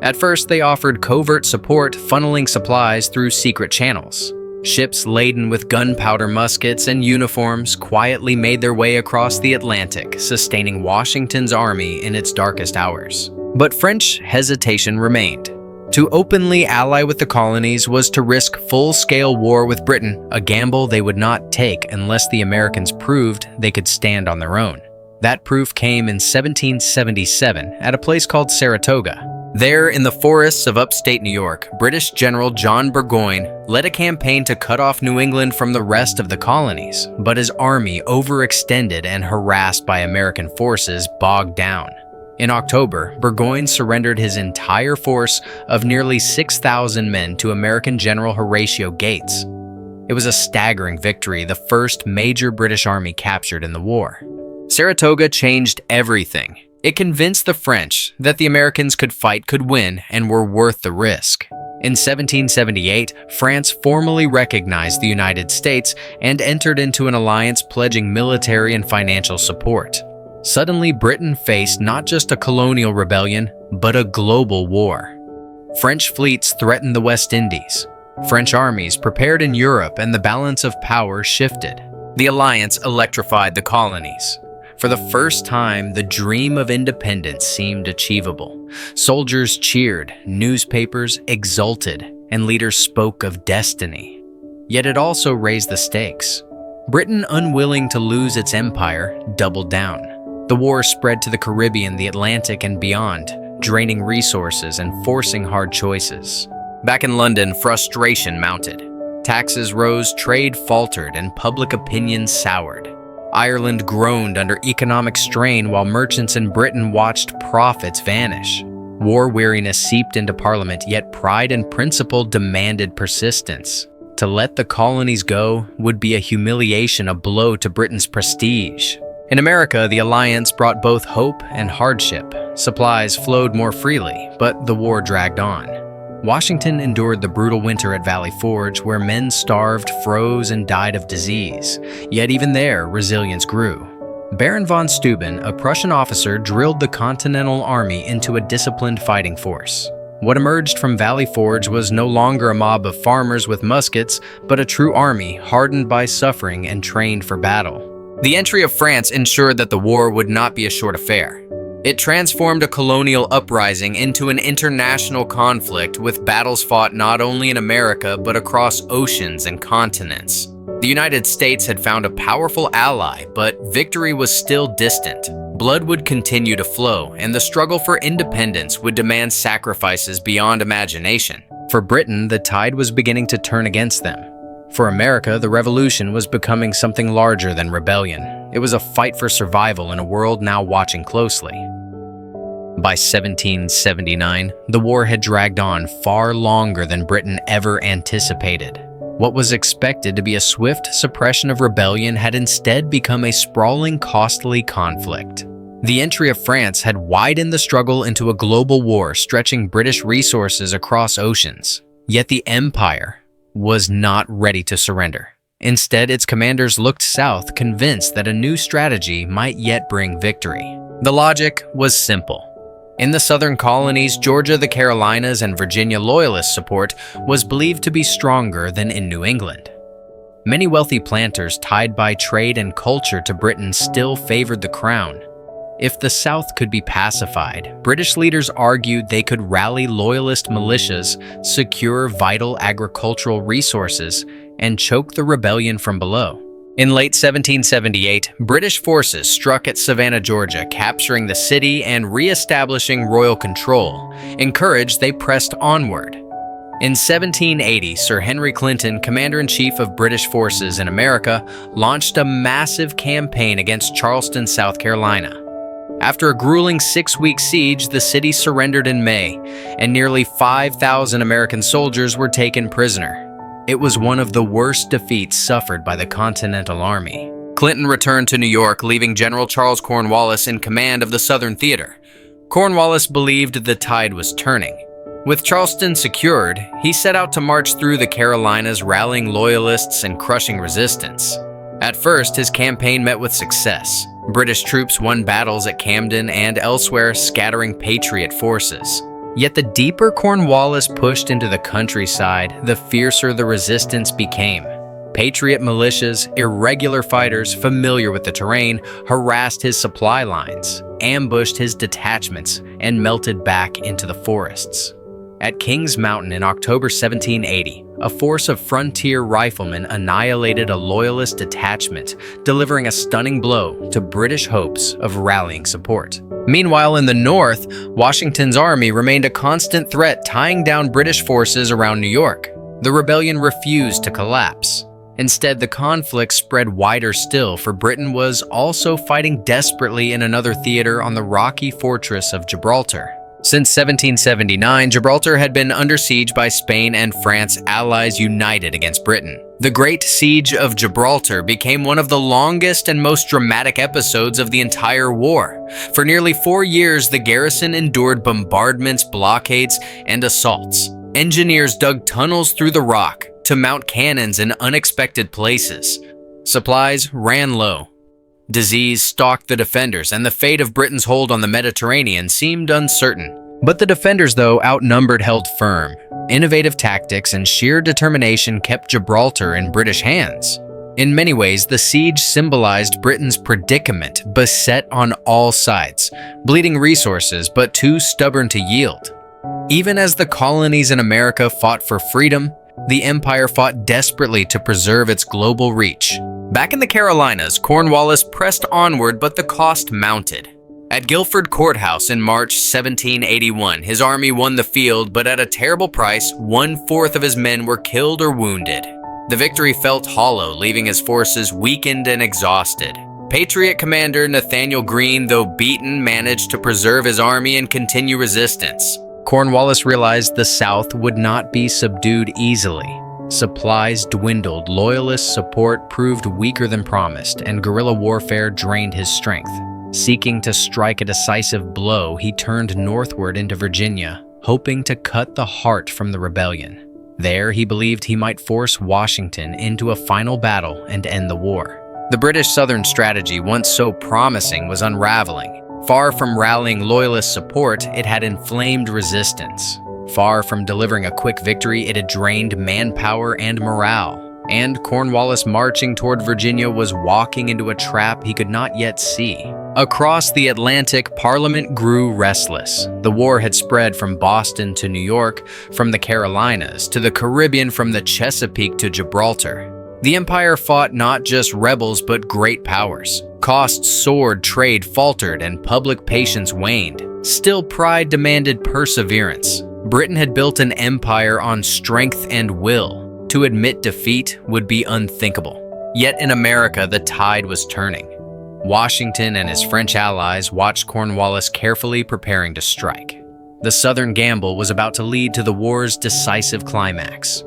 At first, they offered covert support, funneling supplies through secret channels. Ships laden with gunpowder, muskets, and uniforms quietly made their way across the Atlantic, sustaining Washington's army in its darkest hours. But French hesitation remained. To openly ally with the colonies was to risk full-scale war with Britain, a gamble they would not take unless the Americans proved they could stand on their own. That proof came in 1777 at a place called Saratoga. There, in the forests of upstate New York, British General John Burgoyne led a campaign to cut off New England from the rest of the colonies, but his army, overextended and harassed by American forces, bogged down. In October, Burgoyne surrendered his entire force of nearly 6,000 men to American General Horatio Gates. It was a staggering victory, the first major British army captured in the war. Saratoga changed everything. It convinced the French that the Americans could fight, could win, and were worth the risk. In 1778, France formally recognized the United States and entered into an alliance pledging military and financial support. Suddenly, Britain faced not just a colonial rebellion, but a global war. French fleets threatened the West Indies. French armies prepared in Europe, and the balance of power shifted. The alliance electrified the colonies. For the first time, the dream of independence seemed achievable. Soldiers cheered, newspapers exulted, and leaders spoke of destiny. Yet it also raised the stakes. Britain, unwilling to lose its empire, doubled down. The war spread to the Caribbean, the Atlantic, and beyond, draining resources and forcing hard choices. Back in London, frustration mounted. Taxes rose, trade faltered, and public opinion soured. Ireland groaned under economic strain while merchants in Britain watched profits vanish. War weariness seeped into Parliament, yet pride and principle demanded persistence. To let the colonies go would be a humiliation, a blow to Britain's prestige. In America, the alliance brought both hope and hardship. Supplies flowed more freely, but the war dragged on. Washington endured the brutal winter at Valley Forge, where men starved, froze, and died of disease. Yet even there, resilience grew. Baron von Steuben, a Prussian officer, drilled the Continental Army into a disciplined fighting force. What emerged from Valley Forge was no longer a mob of farmers with muskets, but a true army hardened by suffering and trained for battle. The entry of France ensured that the war would not be a short affair. It transformed a colonial uprising into an international conflict, with battles fought not only in America but across oceans and continents. The United States had found a powerful ally, but victory was still distant. Blood would continue to flow, and the struggle for independence would demand sacrifices beyond imagination. For Britain, the tide was beginning to turn against them. For America, the revolution was becoming something larger than rebellion. It was a fight for survival in a world now watching closely. By 1779, the war had dragged on far longer than Britain ever anticipated. What was expected to be a swift suppression of rebellion had instead become a sprawling, costly conflict. The entry of France had widened the struggle into a global war stretching British resources across oceans. Yet the Empire was not ready to surrender. Instead, its commanders looked south, convinced that a new strategy might yet bring victory. The logic was simple. In the southern colonies, Georgia, the Carolinas, and Virginia, Loyalist support was believed to be stronger than in New England. Many wealthy planters tied by trade and culture to Britain still favored the crown. If the South could be pacified, British leaders argued they could rally Loyalist militias, secure vital agricultural resources, and choke the rebellion from below. In late 1778, British forces struck at Savannah, Georgia, capturing the city and re-establishing royal control. Encouraged, they pressed onward. In 1780, Sir Henry Clinton, Commander-in-Chief of British forces in America, launched a massive campaign against Charleston, South Carolina. After a grueling 6-week siege, the city surrendered in May, and nearly 5,000 American soldiers were taken prisoner. It was one of the worst defeats suffered by the Continental Army. Clinton returned to New York, leaving General Charles Cornwallis in command of the Southern Theater. Cornwallis believed the tide was turning. With Charleston secured, he set out to march through the Carolinas, rallying Loyalists and crushing resistance. At first, his campaign met with success. British troops won battles at Camden and elsewhere, scattering Patriot forces. Yet the deeper Cornwallis pushed into the countryside, the fiercer the resistance became. Patriot militias, irregular fighters familiar with the terrain, harassed his supply lines, ambushed his detachments, and melted back into the forests. At Kings Mountain in October 1780, a force of frontier riflemen annihilated a Loyalist detachment, delivering a stunning blow to British hopes of rallying support. Meanwhile, in the north, Washington's army remained a constant threat, tying down British forces around New York. The rebellion refused to collapse. Instead, the conflict spread wider still, for Britain was also fighting desperately in another theater on the rocky fortress of Gibraltar. Since 1779, Gibraltar had been under siege by Spain and France, allies united against Britain. The Great Siege of Gibraltar became one of the longest and most dramatic episodes of the entire war. For nearly 4 years, the garrison endured bombardments, blockades, and assaults. Engineers dug tunnels through the rock to mount cannons in unexpected places. Supplies ran low. Disease stalked the defenders, and the fate of Britain's hold on the Mediterranean seemed uncertain. But the defenders, though outnumbered, held firm. Innovative tactics and sheer determination kept Gibraltar in British hands. In many ways, the siege symbolized Britain's predicament, beset on all sides, bleeding resources but too stubborn to yield. Even as the colonies in America fought for freedom, the Empire fought desperately to preserve its global reach. Back in the Carolinas, Cornwallis pressed onward, but the cost mounted. At Guilford Courthouse in March 1781, his army won the field, but at a terrible price. 1/4 of his men were killed or wounded. The victory felt hollow, leaving his forces weakened and exhausted. Patriot commander Nathaniel Greene, though beaten, managed to preserve his army and continue resistance. Cornwallis realized the South would not be subdued easily. Supplies dwindled, Loyalist support proved weaker than promised, and guerrilla warfare drained his strength. Seeking to strike a decisive blow, he turned northward into Virginia, hoping to cut the heart from the rebellion. There, he believed he might force Washington into a final battle and end the war. The British Southern strategy, once so promising, was unraveling. Far from rallying Loyalist support, it had inflamed resistance. Far from delivering a quick victory, it had drained manpower and morale. And Cornwallis marching toward Virginia was walking into a trap he could not yet see. Across the Atlantic, Parliament grew restless. The war had spread from Boston to New York, from the Carolinas to the Caribbean, from the Chesapeake to Gibraltar. The Empire fought not just rebels but great powers. Costs soared, trade faltered, and public patience waned. Still, pride demanded perseverance. Britain had built an empire on strength and will. To admit defeat would be unthinkable. Yet in America, the tide was turning. Washington and his French allies watched Cornwallis carefully preparing to strike. The Southern gamble was about to lead to the war's decisive climax.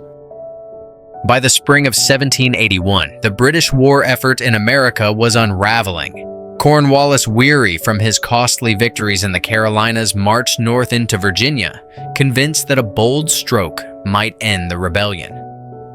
By the spring of 1781, the British war effort in America was unraveling. Cornwallis, weary from his costly victories in the Carolinas, marched north into Virginia, convinced that a bold stroke might end the rebellion.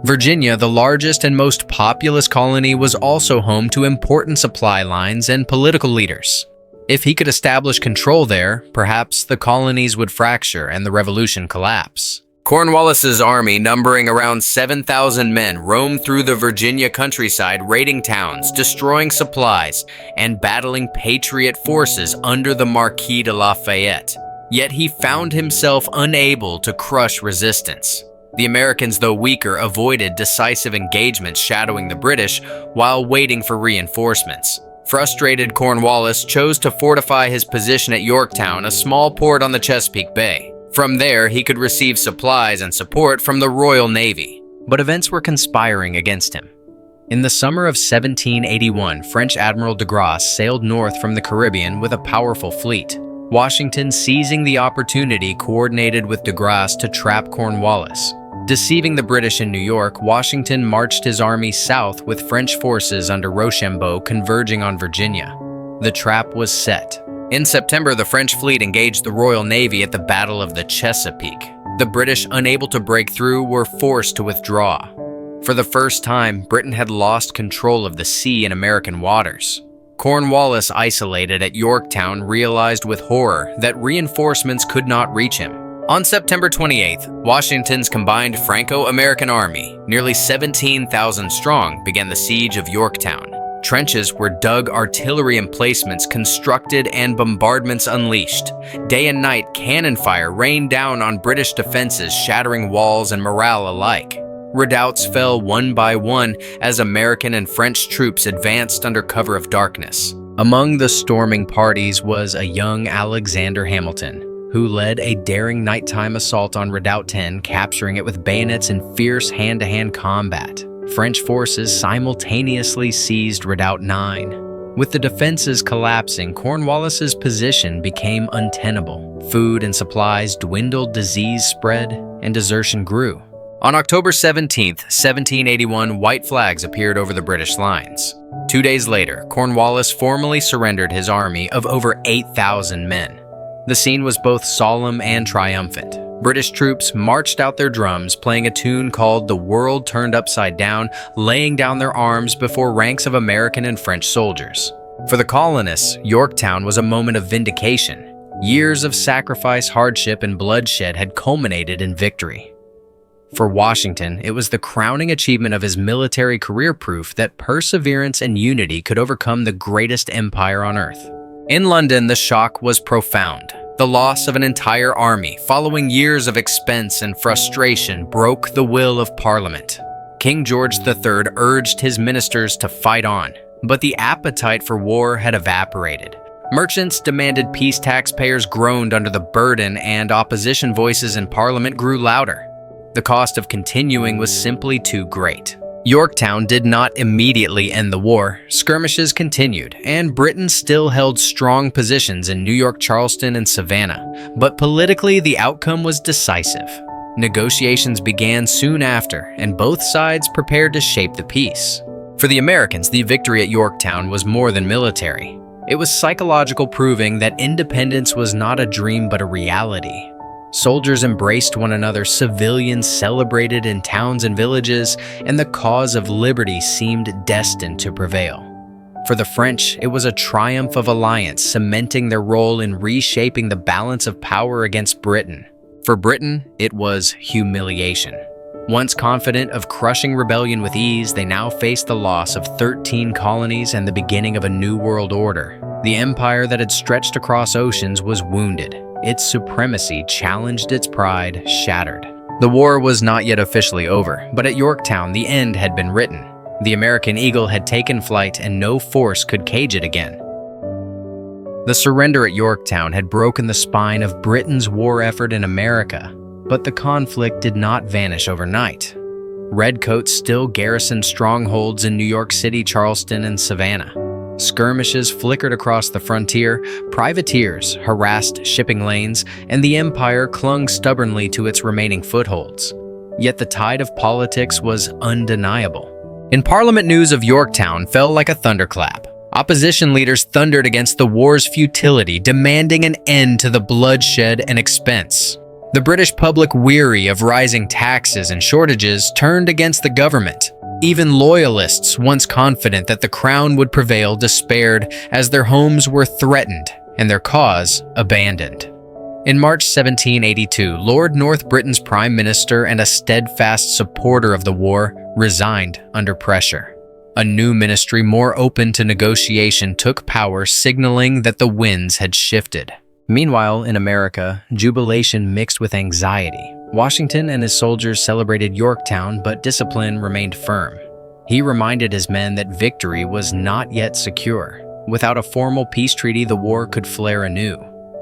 Virginia, the largest and most populous colony, was also home to important supply lines and political leaders. If he could establish control there, perhaps the colonies would fracture and the revolution collapse. Cornwallis's army, numbering around 7,000 men, roamed through the Virginia countryside, raiding towns, destroying supplies, and battling patriot forces under the Marquis de Lafayette. Yet he found himself unable to crush resistance. The Americans, though weaker, avoided decisive engagements shadowing the British while waiting for reinforcements. Frustrated, Cornwallis chose to fortify his position at Yorktown, a small port on the Chesapeake Bay. From there, he could receive supplies and support from the Royal Navy. But events were conspiring against him. In the summer of 1781, French Admiral de Grasse sailed north from the Caribbean with a powerful fleet. Washington, seizing the opportunity, coordinated with de Grasse to trap Cornwallis. Deceiving the British in New York, Washington marched his army south with French forces under Rochambeau converging on Virginia. The trap was set. In September, the French fleet engaged the Royal Navy at the Battle of the Chesapeake. The British, unable to break through, were forced to withdraw. For the first time, Britain had lost control of the sea in American waters. Cornwallis, isolated at Yorktown, realized with horror that reinforcements could not reach him. On September 28th, Washington's combined Franco-American army, nearly 17,000 strong, began the siege of Yorktown. Trenches were dug, artillery emplacements constructed, and bombardments unleashed. Day and night, cannon fire rained down on British defenses, shattering walls and morale alike. Redoubts fell one by one as American and French troops advanced under cover of darkness. Among the storming parties was a young Alexander Hamilton, who led a daring nighttime assault on Redoubt 10, capturing it with bayonets in fierce hand-to-hand combat. French forces simultaneously seized Redoubt 9. With the defenses collapsing, Cornwallis's position became untenable. Food and supplies dwindled, disease spread, and desertion grew. On October 17, 1781, white flags appeared over the British lines. 2 days later, Cornwallis formally surrendered his army of over 8,000 men. The scene was both solemn and triumphant. British troops marched out their drums, playing a tune called "The World Turned Upside Down," laying down their arms before ranks of American and French soldiers. For the colonists, Yorktown was a moment of vindication. Years of sacrifice, hardship, and bloodshed had culminated in victory. For Washington, it was the crowning achievement of his military career, proof that perseverance and unity could overcome the greatest empire on earth. In London, the shock was profound. The loss of an entire army, following years of expense and frustration, broke the will of Parliament. King George III urged his ministers to fight on, but the appetite for war had evaporated. Merchants demanded peace, taxpayers groaned under the burden, and opposition voices in Parliament grew louder. The cost of continuing was simply too great. Yorktown did not immediately end the war. Skirmishes continued, and Britain still held strong positions in New York, Charleston, and Savannah. But politically, the outcome was decisive. Negotiations began soon after, and both sides prepared to shape the peace. For the Americans, the victory at Yorktown was more than military. It was psychological, proving that independence was not a dream but a reality. Soldiers embraced one another, civilians celebrated in towns and villages, and the cause of liberty seemed destined to prevail. For the French, it was a triumph of alliance, cementing their role in reshaping the balance of power against Britain. For Britain, it was humiliation. Once confident of crushing rebellion with ease, they now faced the loss of 13 colonies and the beginning of a new world order. The empire that had stretched across oceans was wounded. Its supremacy challenged, its pride shattered. The war was not yet officially over, but at Yorktown the end had been written. The American eagle had taken flight, and no force could cage it again. The surrender at Yorktown had broken the spine of Britain's war effort in America, but the conflict did not vanish overnight. Redcoats still garrisoned strongholds in New York City, Charleston, and Savannah. Skirmishes flickered across the frontier, privateers harassed shipping lanes, and the empire clung stubbornly to its remaining footholds. Yet the tide of politics was undeniable. In Parliament, news of Yorktown fell like a thunderclap. Opposition leaders thundered against the war's futility, demanding an end to the bloodshed and expense. The British public, weary of rising taxes and shortages, turned against the government. Even loyalists, once confident that the crown would prevail, despaired as their homes were threatened and their cause abandoned. In March 1782, Lord North Britain's Prime Minister and a steadfast supporter of the war resigned under pressure. A new ministry more open to negotiation took power, signaling that the winds had shifted. Meanwhile, in America, jubilation mixed with anxiety. Washington and his soldiers celebrated Yorktown, but discipline remained firm. He reminded his men that victory was not yet secure. Without a formal peace treaty, the war could flare anew.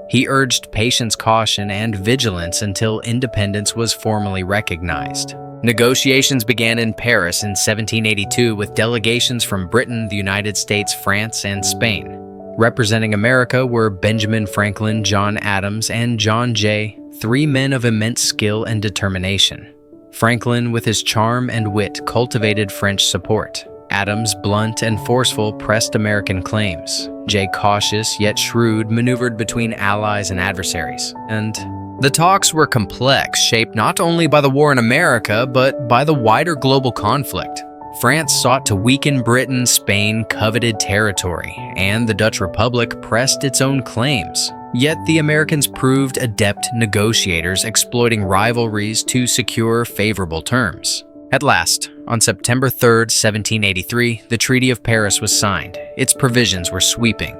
He urged patience, caution, and vigilance until independence was formally recognized. Negotiations began in Paris in 1782 with delegations from Britain, the United States, France, and Spain. Representing America were Benjamin Franklin, John Adams, and John Jay, three men of immense skill and determination. Franklin, with his charm and wit, cultivated French support. Adams, blunt and forceful, pressed American claims. Jay, cautious yet shrewd, maneuvered between allies and adversaries. And the talks were complex, shaped not only by the war in America, but by the wider global conflict. France sought to weaken Britain, Spain coveted territory, and the Dutch Republic pressed its own claims. Yet the Americans proved adept negotiators, exploiting rivalries to secure favorable terms. At last, on September 3, 1783, the Treaty of Paris was signed. Its provisions were sweeping.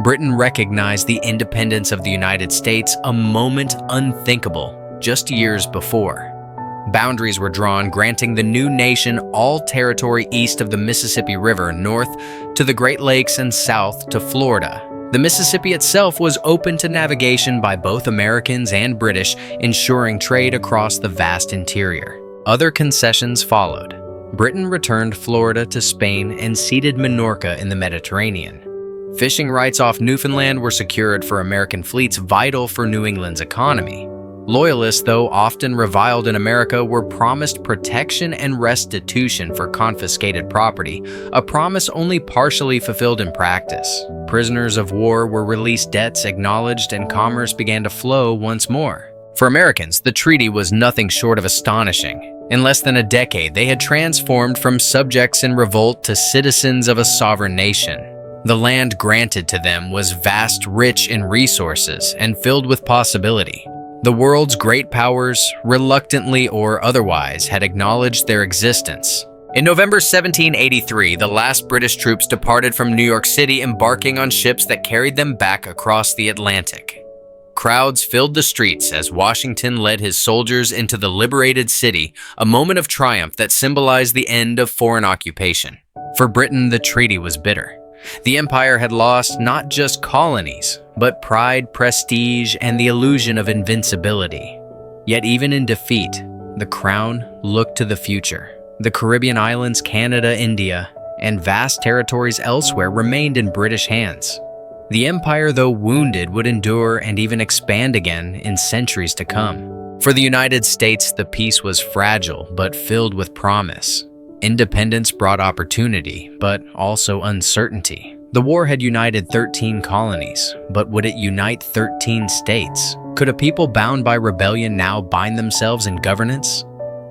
Britain recognized the independence of the United States, a moment unthinkable just years before. Boundaries were drawn, granting the new nation all territory east of the Mississippi River, north to the Great Lakes and south to Florida. The Mississippi itself was open to navigation by both Americans and British, ensuring trade across the vast interior. Other concessions followed. Britain returned Florida to Spain and ceded Minorca in the Mediterranean. Fishing rights off Newfoundland were secured for American fleets, vital for New England's economy. Loyalists, though often reviled in America, were promised protection and restitution for confiscated property, a promise only partially fulfilled in practice. Prisoners of war were released, debts acknowledged, and commerce began to flow once more. For Americans, the treaty was nothing short of astonishing. In less than a decade, they had transformed from subjects in revolt to citizens of a sovereign nation. The land granted to them was vast, rich in resources, and filled with possibility. The world's great powers, reluctantly or otherwise, had acknowledged their existence. In November 1783, the last British troops departed from New York City, embarking on ships that carried them back across the Atlantic. Crowds filled the streets as Washington led his soldiers into the liberated city, a moment of triumph that symbolized the end of foreign occupation. For Britain, the treaty was bitter. The empire had lost not just colonies, but pride, prestige, and the illusion of invincibility. Yet even in defeat, the crown looked to the future. The Caribbean islands, Canada, India, and vast territories elsewhere remained in British hands. The empire, though wounded, would endure and even expand again in centuries to come. For the United States, the peace was fragile but filled with promise. Independence brought opportunity, but also uncertainty. The war had united 13 colonies, but would it unite 13 states? Could a people bound by rebellion now bind themselves in governance?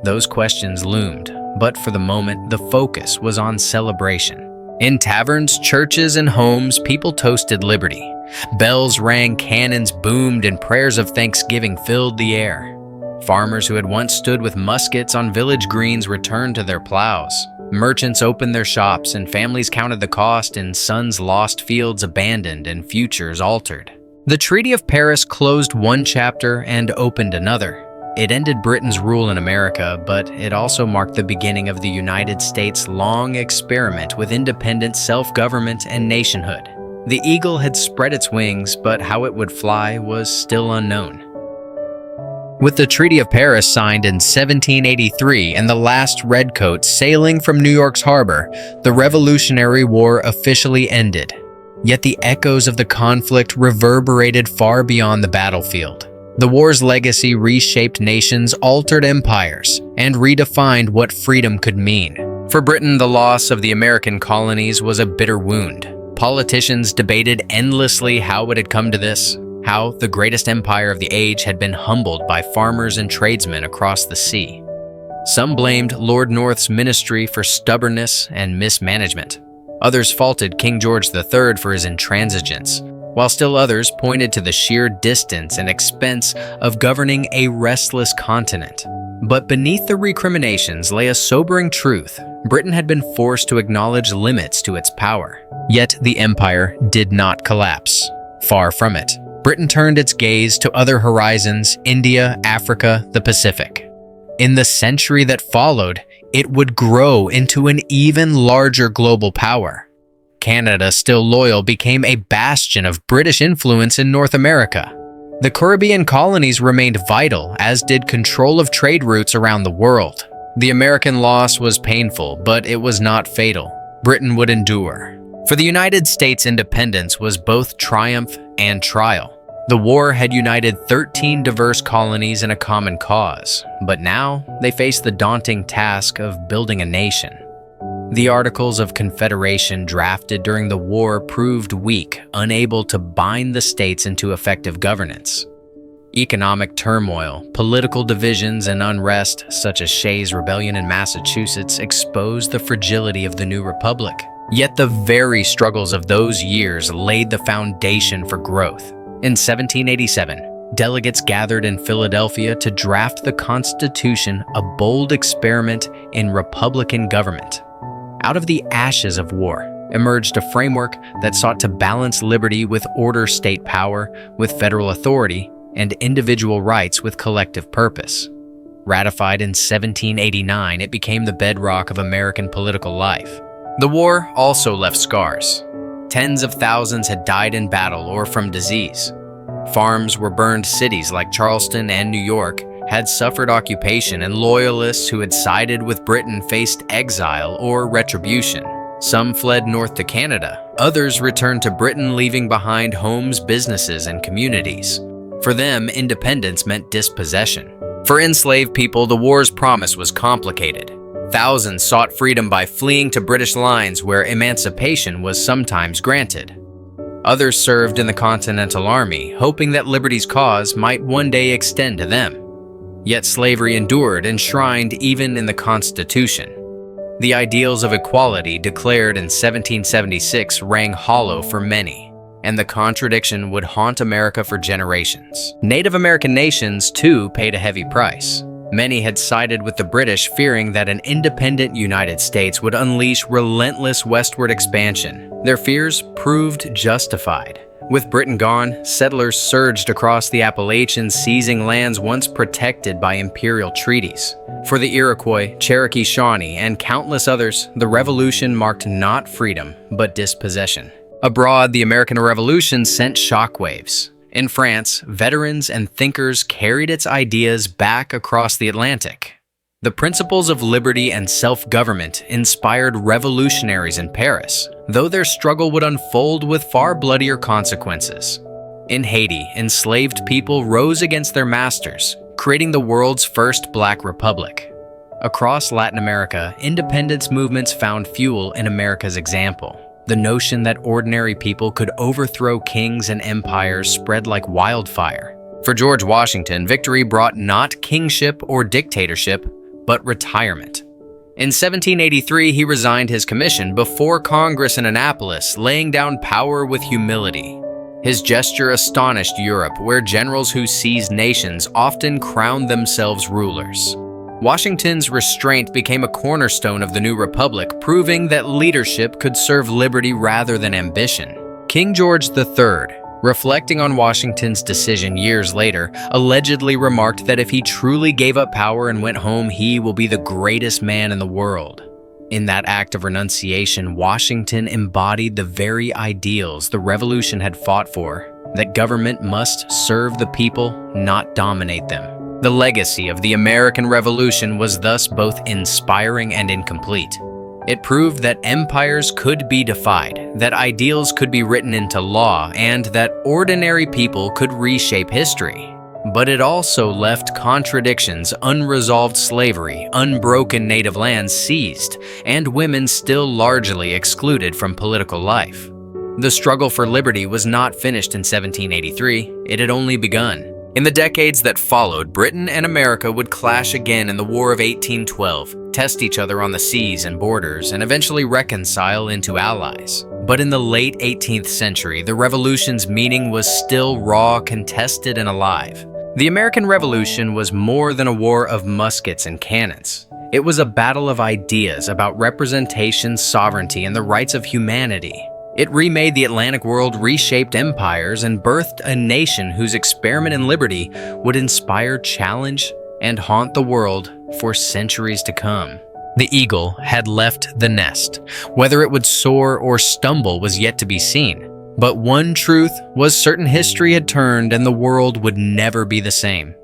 Those questions loomed, but for the moment, the focus was on celebration. In taverns, churches, and homes, people toasted liberty. Bells rang, cannons boomed, and prayers of thanksgiving filled the air. Farmers who had once stood with muskets on village greens returned to their plows. Merchants opened their shops, and families counted the cost in sons lost, fields abandoned, and futures altered. The Treaty of Paris closed one chapter and opened another. It ended Britain's rule in America, but it also marked the beginning of the United States' long experiment with independent self-government and nationhood. The eagle had spread its wings, but how it would fly was still unknown. With the Treaty of Paris signed in 1783 and the last redcoats sailing from New York's harbor, the Revolutionary War officially ended. Yet the echoes of the conflict reverberated far beyond the battlefield. The war's legacy reshaped nations, altered empires, and redefined what freedom could mean. For Britain, the loss of the American colonies was a bitter wound. Politicians debated endlessly how it had come to this, how the greatest empire of the age had been humbled by farmers and tradesmen across the sea. Some blamed Lord North's ministry for stubbornness and mismanagement. Others faulted King George III for his intransigence, while still others pointed to the sheer distance and expense of governing a restless continent. But beneath the recriminations lay a sobering truth. Britain had been forced to acknowledge limits to its power. Yet the empire did not collapse. Far from it. Britain turned its gaze to other horizons: India, Africa, the Pacific. In the century that followed, it would grow into an even larger global power. Canada, still loyal, became a bastion of British influence in North America. The Caribbean colonies remained vital, as did control of trade routes around the world. The American loss was painful, but it was not fatal. Britain would endure. For the United States, independence was both triumph and trial. The war had united 13 diverse colonies in a common cause, but now they faced the daunting task of building a nation. The Articles of Confederation drafted during the war proved weak, unable to bind the states into effective governance. Economic turmoil, political divisions, and unrest, such as Shays' Rebellion in Massachusetts, exposed the fragility of the new republic. Yet the very struggles of those years laid the foundation for growth. In 1787, delegates gathered in Philadelphia to draft the Constitution, a bold experiment in republican government. Out of the ashes of war emerged a framework that sought to balance liberty with order, state power with federal authority, and individual rights with collective purpose. Ratified in 1789, it became the bedrock of American political life. The war also left scars. Tens of thousands had died in battle or from disease. Farms were burned, cities like Charleston and New York had suffered occupation, and loyalists who had sided with Britain faced exile or retribution. Some fled north to Canada. Others returned to Britain, leaving behind homes, businesses, and communities. For them, independence meant dispossession. For enslaved people, the war's promise was complicated. Thousands sought freedom by fleeing to British lines where emancipation was sometimes granted. Others served in the Continental Army, hoping that liberty's cause might one day extend to them. Yet slavery endured, enshrined even in the Constitution. The ideals of equality declared in 1776 rang hollow for many, and the contradiction would haunt America for generations. Native American nations, too, paid a heavy price. Many had sided with the British, fearing that an independent United States would unleash relentless westward expansion. Their fears proved justified. With Britain gone, settlers surged across the Appalachians, seizing lands once protected by imperial treaties. For the Iroquois, Cherokee, Shawnee, and countless others, the Revolution marked not freedom, but dispossession. Abroad, the American Revolution sent shockwaves. In France, veterans and thinkers carried its ideas back across the Atlantic. The principles of liberty and self-government inspired revolutionaries in Paris, though their struggle would unfold with far bloodier consequences. In Haiti, enslaved people rose against their masters, creating the world's first Black Republic. Across Latin America, independence movements found fuel in America's example. The notion that ordinary people could overthrow kings and empires spread like wildfire. For George Washington, victory brought not kingship or dictatorship, but retirement. In 1783, he resigned his commission before Congress in Annapolis, laying down power with humility. His gesture astonished Europe, where generals who seized nations often crowned themselves rulers. Washington's restraint became a cornerstone of the new republic, proving that leadership could serve liberty rather than ambition. King George III, reflecting on Washington's decision years later, allegedly remarked that if he truly gave up power and went home, he will be the greatest man in the world. In that act of renunciation, Washington embodied the very ideals the Revolution had fought for, that government must serve the people, not dominate them. The legacy of the American Revolution was thus both inspiring and incomplete. It proved that empires could be defied, that ideals could be written into law, and that ordinary people could reshape history. But it also left contradictions, unresolved slavery, unbroken native lands seized, and women still largely excluded from political life. The struggle for liberty was not finished in 1783, it had only begun. In the decades that followed, Britain and America would clash again in the War of 1812, test each other on the seas and borders, and eventually reconcile into allies. But in the late 18th century, the Revolution's meaning was still raw, contested, and alive. The American Revolution was more than a war of muskets and cannons. It was a battle of ideas about representation, sovereignty, and the rights of humanity. It remade the Atlantic world, reshaped empires, and birthed a nation whose experiment in liberty would inspire challenge and haunt the world for centuries to come. The eagle had left the nest. Whether it would soar or stumble was yet to be seen. But one truth was certain: history had turned and the world would never be the same.